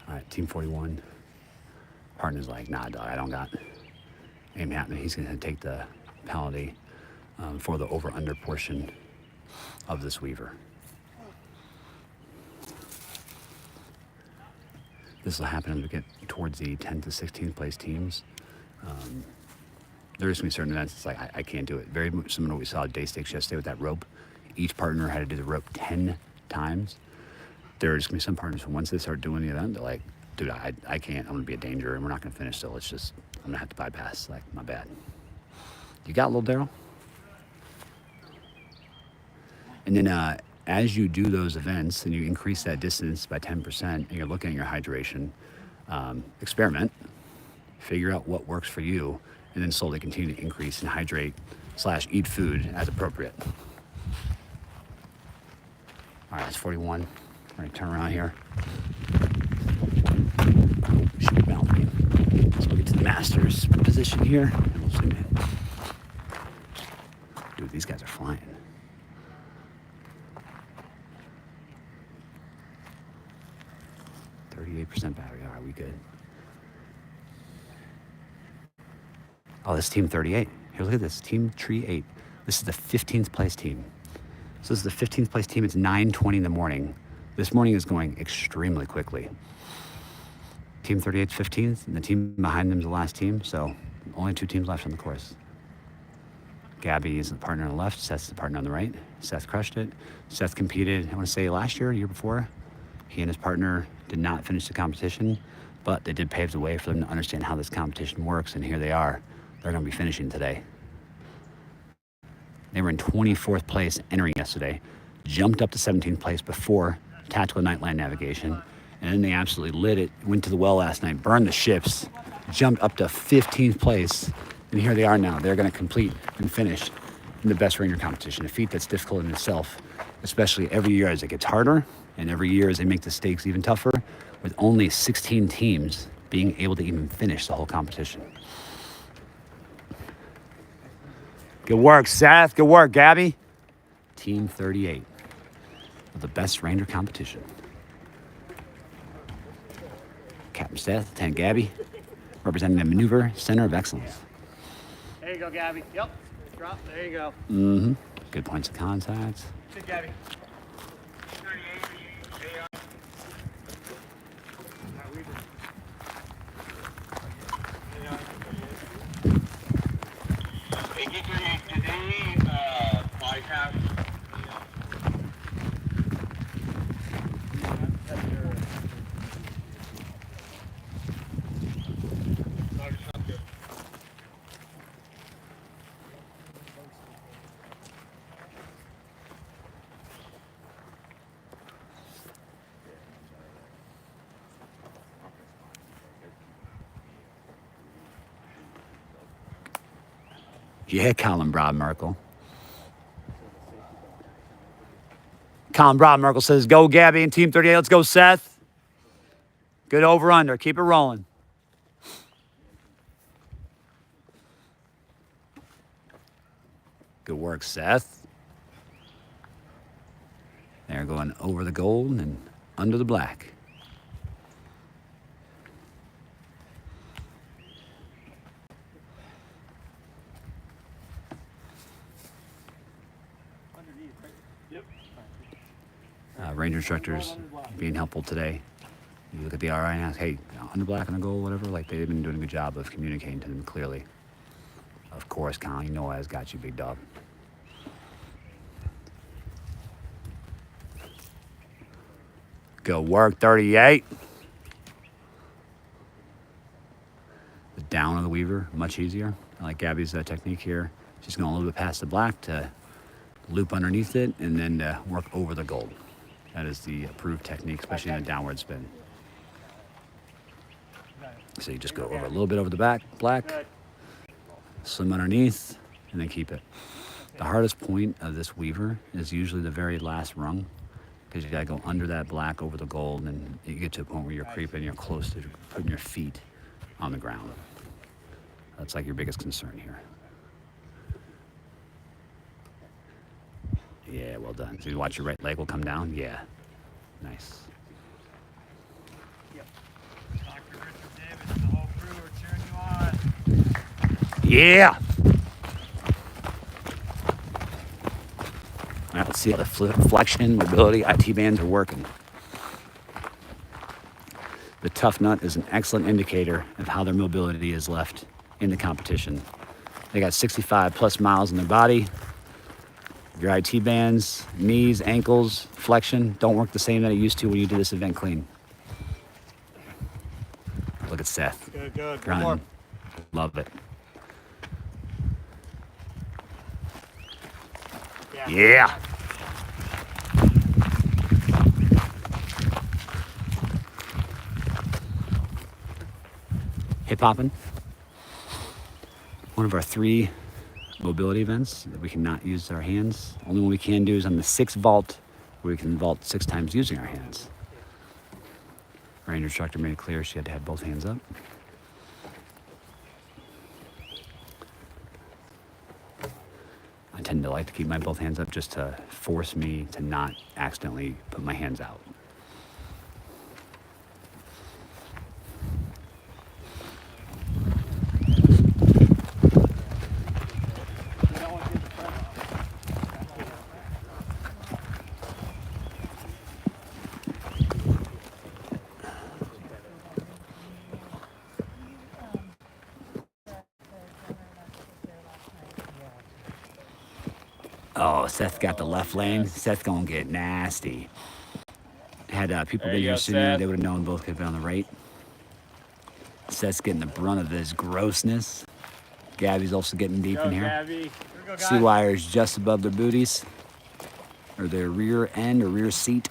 All right, Team 41. Partner's like, nah, dog, I don't got it. Ain't happening. He's going to take the penalty for the over-under portion of this weaver. This will happen as we get towards the 10th to 16th place teams. There's going to be certain events, it's like, I can't do it. Very similar to what we saw at Day Stakes yesterday with that rope. Each partner had to do the rope 10 times. There's going to be some partners who once they start doing the event, they're like, dude, I can't. I'm going to be a danger, and we're not going to finish, so it's just, I'm going to have to bypass. Like, my bad. You got little Daryl? And then as you do those events and you increase that distance by 10% and you're looking at your hydration, experiment, figure out what works for you, and then slowly continue to increase and hydrate / eat food as appropriate. All right, it's 41. We're going to turn around here. Shoot bound me. Let's go get to the master's position here, and we'll zoom in. Dude, these guys are flying. %, battery. All right, we good. Oh, this is Team 38. Here, look at this. Team Tree 8. This is the 15th place team. So this is the 15th place team. It's 9:20 in the morning. This morning is going extremely quickly. Team 38's 15th, and the team behind them is the last team, so only 2 teams left on the course. Gabby is the partner on the left, Seth's the partner on the right. Seth crushed it. Seth competed, I want to say last year, year before. He and his partner did not finish the competition, but they did pave the way for them to understand how this competition works, and here they are. They're going to be finishing today. They were in 24th place entering yesterday, jumped up to 17th place before Tactical Nightline Navigation, and then they absolutely lit it, went to the well last night, burned the ships, jumped up to 15th place, and here they are now. They're going to complete and finish in the best Ranger competition, a feat that's difficult in itself, especially every year as it gets harder, and every year as they make the stakes even tougher, with only 16 teams being able to even finish the whole competition. Good work, Seth. Good work, Gabby. Team 38. of the best Ranger competition. Captain Seth, Lieutenant Gabby, representing the Maneuver Center of Excellence. There you go, Gabby. Yep. Drop. There you go. Mm-hmm. Good points of contact. Good, Gabby. Yeah, Colin Broad-Merkel. Colin Broad-Merkel says, go Gabby and Team 38. Let's go, Seth. Good over-under. Keep it rolling. Good work, Seth. They're going over the gold and under the black. Ranger instructors being helpful today. You look at the RI and ask, hey, under black on the goal, whatever. Like, they've been doing a good job of communicating to them clearly. Of course, Colin, you know I've got you, big dog. Go work, 38. The down of the weaver, much easier. I like Gabby's technique here. She's going a little bit past the black to loop underneath it and then work over the gold. That is the approved technique, especially in a downward spin. So you just go over a little bit over the back, black, slim underneath, and then keep it. The hardest point of this weaver is usually the very last rung, because you gotta go under that black over the gold, and you get to a point where you're creeping, you're close to putting your feet on the ground. That's like your biggest concern here. Yeah, well done. So you watch your right leg will come down? Yeah. Nice. Dr. Richard Davis and the whole crew are cheering you on. Yeah! All right, let's see how the flexion, mobility, IT bands are working. The tough nut is an excellent indicator of how their mobility is left in the competition. They got 65 plus miles in their body. Your IT bands, knees, ankles, flexion don't work the same that it used to when you do this event clean. Look at Seth. Good, good. One Running. more. Love it. Yeah. Hip hopping. One of our 3 mobility events that we cannot use our hands. Only one we can do is on the 6th vault, where we can vault 6 times using our hands. Our ranger instructor made it clear she had to have both hands up. I tend to like to keep my both hands up just to force me to not accidentally put my hands out. Oh, Seth got the left lane. Seth's gonna get nasty. Had people been here sooner, they would have known both could have been on the right. Seth's getting the brunt of this grossness. Gabby's also getting deep in here. Gabby. Sea wires just above their booties, or their rear end or rear seat.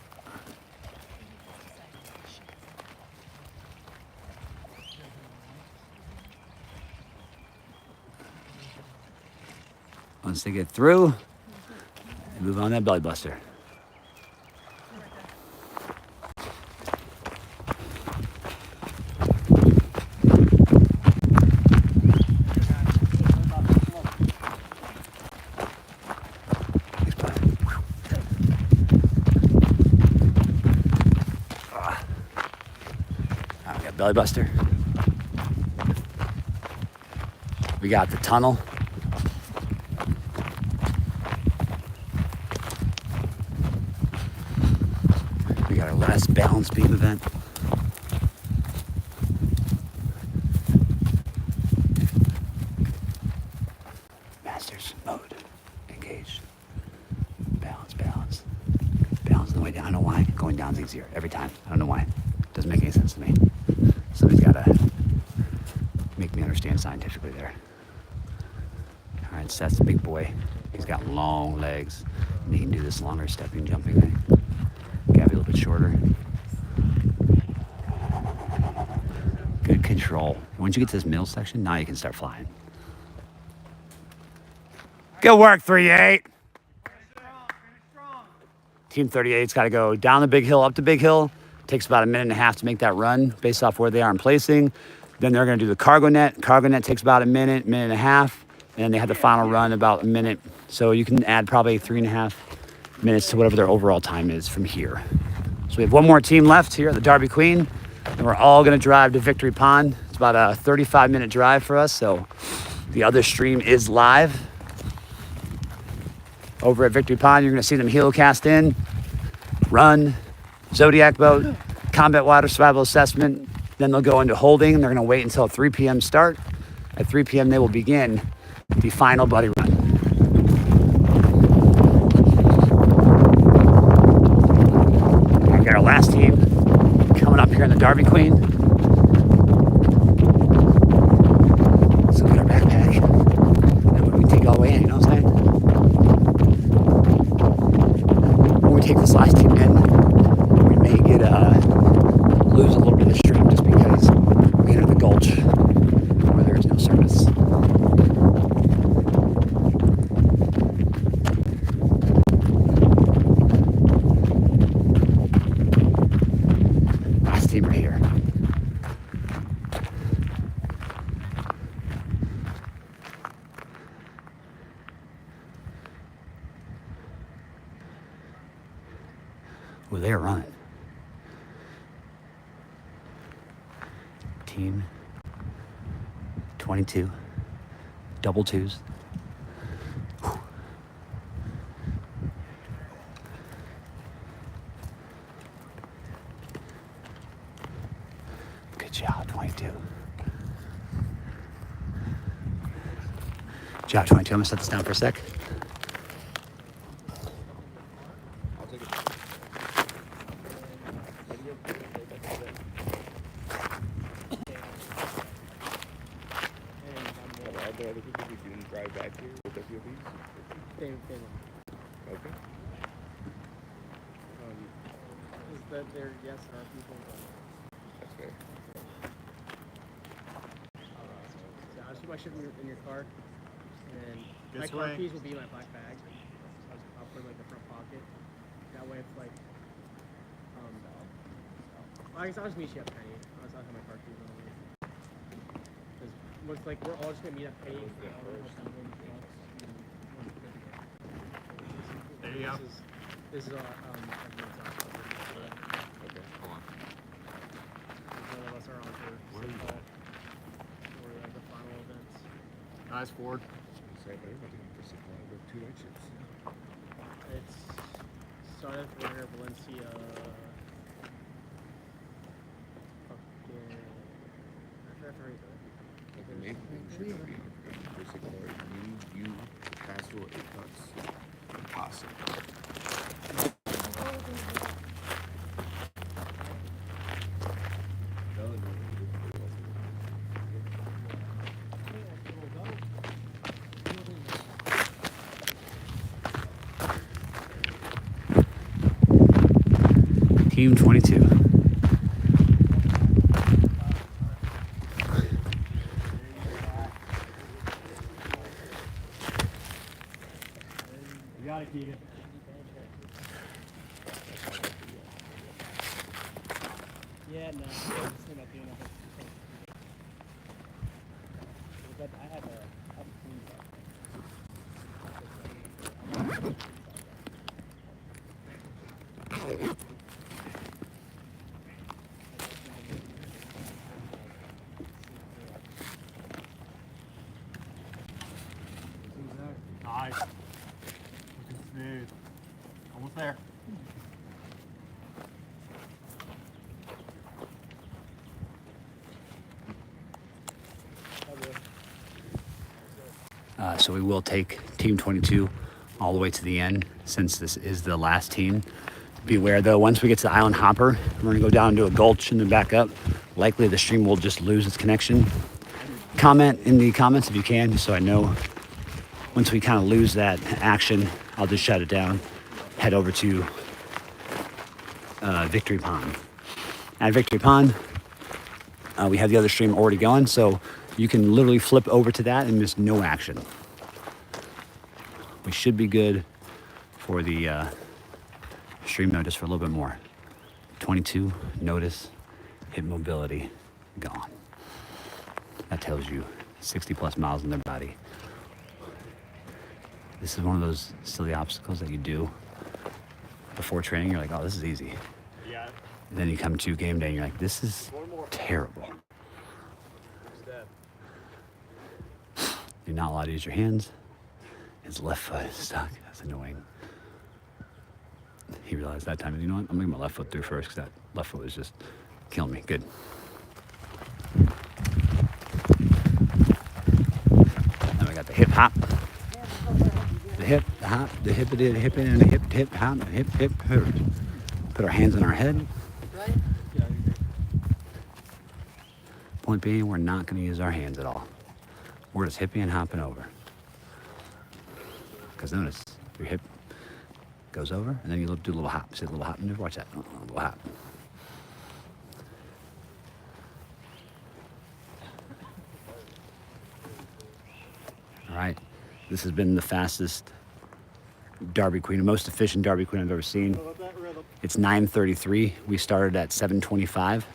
Once they get through, they move on that belly buster. belly buster. We got the tunnel. We got our last balance beam event. Masters mode. Engaged. Balance, balance. Balance on the way down. I don't know why. Going down's easier every time. I don't know why. Doesn't make any sense to me. Somebody's got to make me understand scientifically there. All right, so that's the big boy. He's got long legs, and he can do this longer stepping, jumping thing. Gabby a little bit shorter. Good control. Once you get to this middle section, now you can start flying. Good work, 3-8. Team 38's got to go down the big hill, up the big hill. Takes about a minute and a half to make that run based off where they are in placing. Then they're going to do the cargo net. Cargo net takes about a minute, minute and a half. And they had the final run about a minute. So you can add probably 3.5 minutes to whatever their overall time is from here. So we have one more team left here at the Darby Queen. And we're all going to drive to Victory Pond. It's about a 35-minute drive for us. So the other stream is live. Over at Victory Pond, you're going to see them helocast in, run, Zodiac boat, combat water survival assessment. Then they'll go into holding. They're going to wait until 3 p.m. start. At 3 p.m. they will begin the final buddy run. I got our last team coming up here in the Darby Queen. So we got our backpack. And we can take it all the way in, you know what I'm saying? When we take this last team in, we may get lose a little bit of the stream just because we enter the gulch where there is no service. Last team right here. Well, they're running. Team 22, double twos. Whew. Good job, 22. Good job, 22. I'm gonna set this down for a sec. They're yes, our people. That's fair. So I'll just put my shit in your car, and my This car way. keys will be in my black bag. I'll put them in like the front pocket. That way, it's like, I guess I'll just meet you up, Penny. I'll have my car keys on me. Because looks like we're all just gonna meet up, Penny. There you go. This is our Okay, hold on. none of us are on for the final events. Eyes forward. Sorry, but everybody for supply with 2 night shifts. It's started for Valencia. Fucking. I forgot to read it. Like the main thing should not be on for supply. Me, you, Castle, 8 cuts. Awesome. Team 22. You got it, Keegan. Yeah, no. I had a Nice. Looking smooth. Almost there. So we will take Team 22 all the way to the end since this is the last team. Beware though, once we get to the island hopper, we're gonna go down into a gulch and then back up. Likely the stream will just lose its connection. Comment in the comments if you can, just so I know. Once we kind of lose that action, I'll just shut it down, head over to Victory Pond. At Victory Pond, we have the other stream already going, so you can literally flip over to that and miss no action. We should be good for the stream notice for a little bit more. 22, notice, hip mobility, gone. That tells you 60 plus miles in their body. This is one of those silly obstacles that you do before training. You're like, oh, this is easy. Yeah. And then you come to game day and you're like, this is terrible. You're not allowed to use your hands. His left foot is stuck. That's annoying. He realized that time, you know what? I'm gonna get my left foot through first because that left foot was just killing me. Good. Then we got the hip hop. The hip, the hop, the hip, the hip in, and the hip, hop, hip, hip. Put our hands on our head. Point being, we're not gonna use our hands at all. We're just hipping and hopping over. Because notice, your hip goes over, and then you do a little hop. See a little hop maneuver? Watch that. A little hop. All right. This has been the fastest Darby Queen, the most efficient Darby Queen I've ever seen. It's 9:33. We started at 7:25.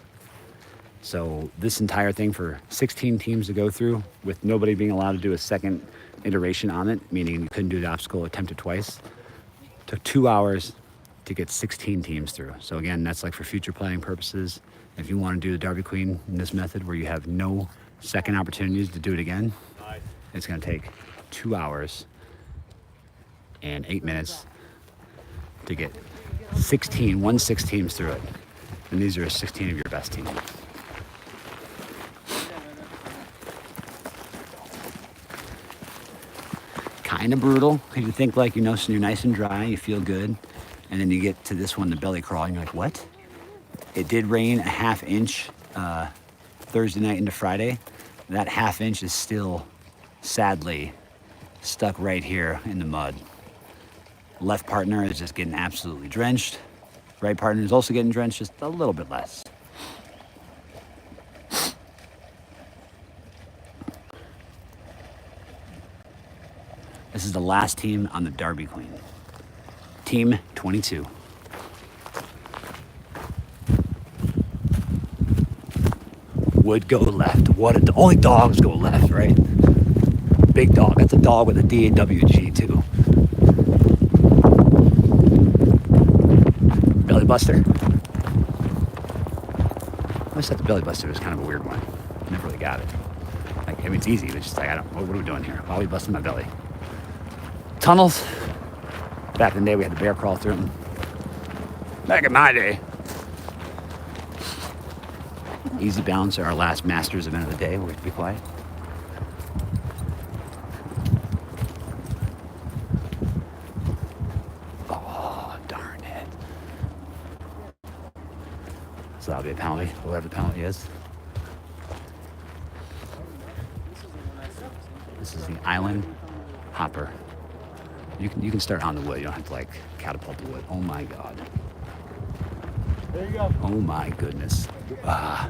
So this entire thing for 16 teams to go through with nobody being allowed to do a second iteration on it, meaning you couldn't do the obstacle, attempt it twice, took 2 hours to get 16 teams through. So again, that's like for future planning purposes. If you want to do the Darby Queen in this method where you have no second opportunities to do it again, it's going to take 2 hours and 8 minutes to get 16 teams through it. And these are 16 of your best teams. Kind of brutal. You think like, you know, so you're nice and dry, you feel good. And then you get to this one, the belly crawl, and you're like, what? It did rain a ½ inch Thursday night into Friday. That ½ inch is still, sadly, stuck right here in the mud. Left partner is just getting absolutely drenched. Right partner is also getting drenched, just a little bit less. This is the last team on the Darby Queen. Team 22. Would go left. Only dogs go left, right? Big dog. That's a dog with a D-A-W-G too. Belly buster. I always thought the belly buster was kind of a weird one. Never really got it. Like, I mean, it's easy, but it's just like, what are we doing here? Why are we busting my belly? Tunnels. Back in the day, we had the bear crawl through them. Back in my day. Easy Bounce are our last Masters event of the day. We're going to be quiet. Oh, darn it. So that'll be a penalty, whatever the penalty is. This is the island hopper. You can start on the wood. You don't have to like catapult the wood. Oh my God. There you go. Oh my goodness. All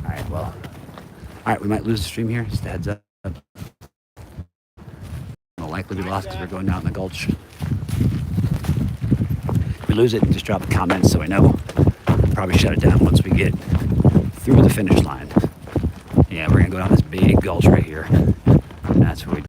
right, well. All right, we might lose the stream here. Just a heads up. Will likely be lost because we're going down in the gulch. If we lose it, just drop a comment so we know. Probably shut it down once we get through the finish line. Yeah, we're gonna go down this big gulch right here. And that's where we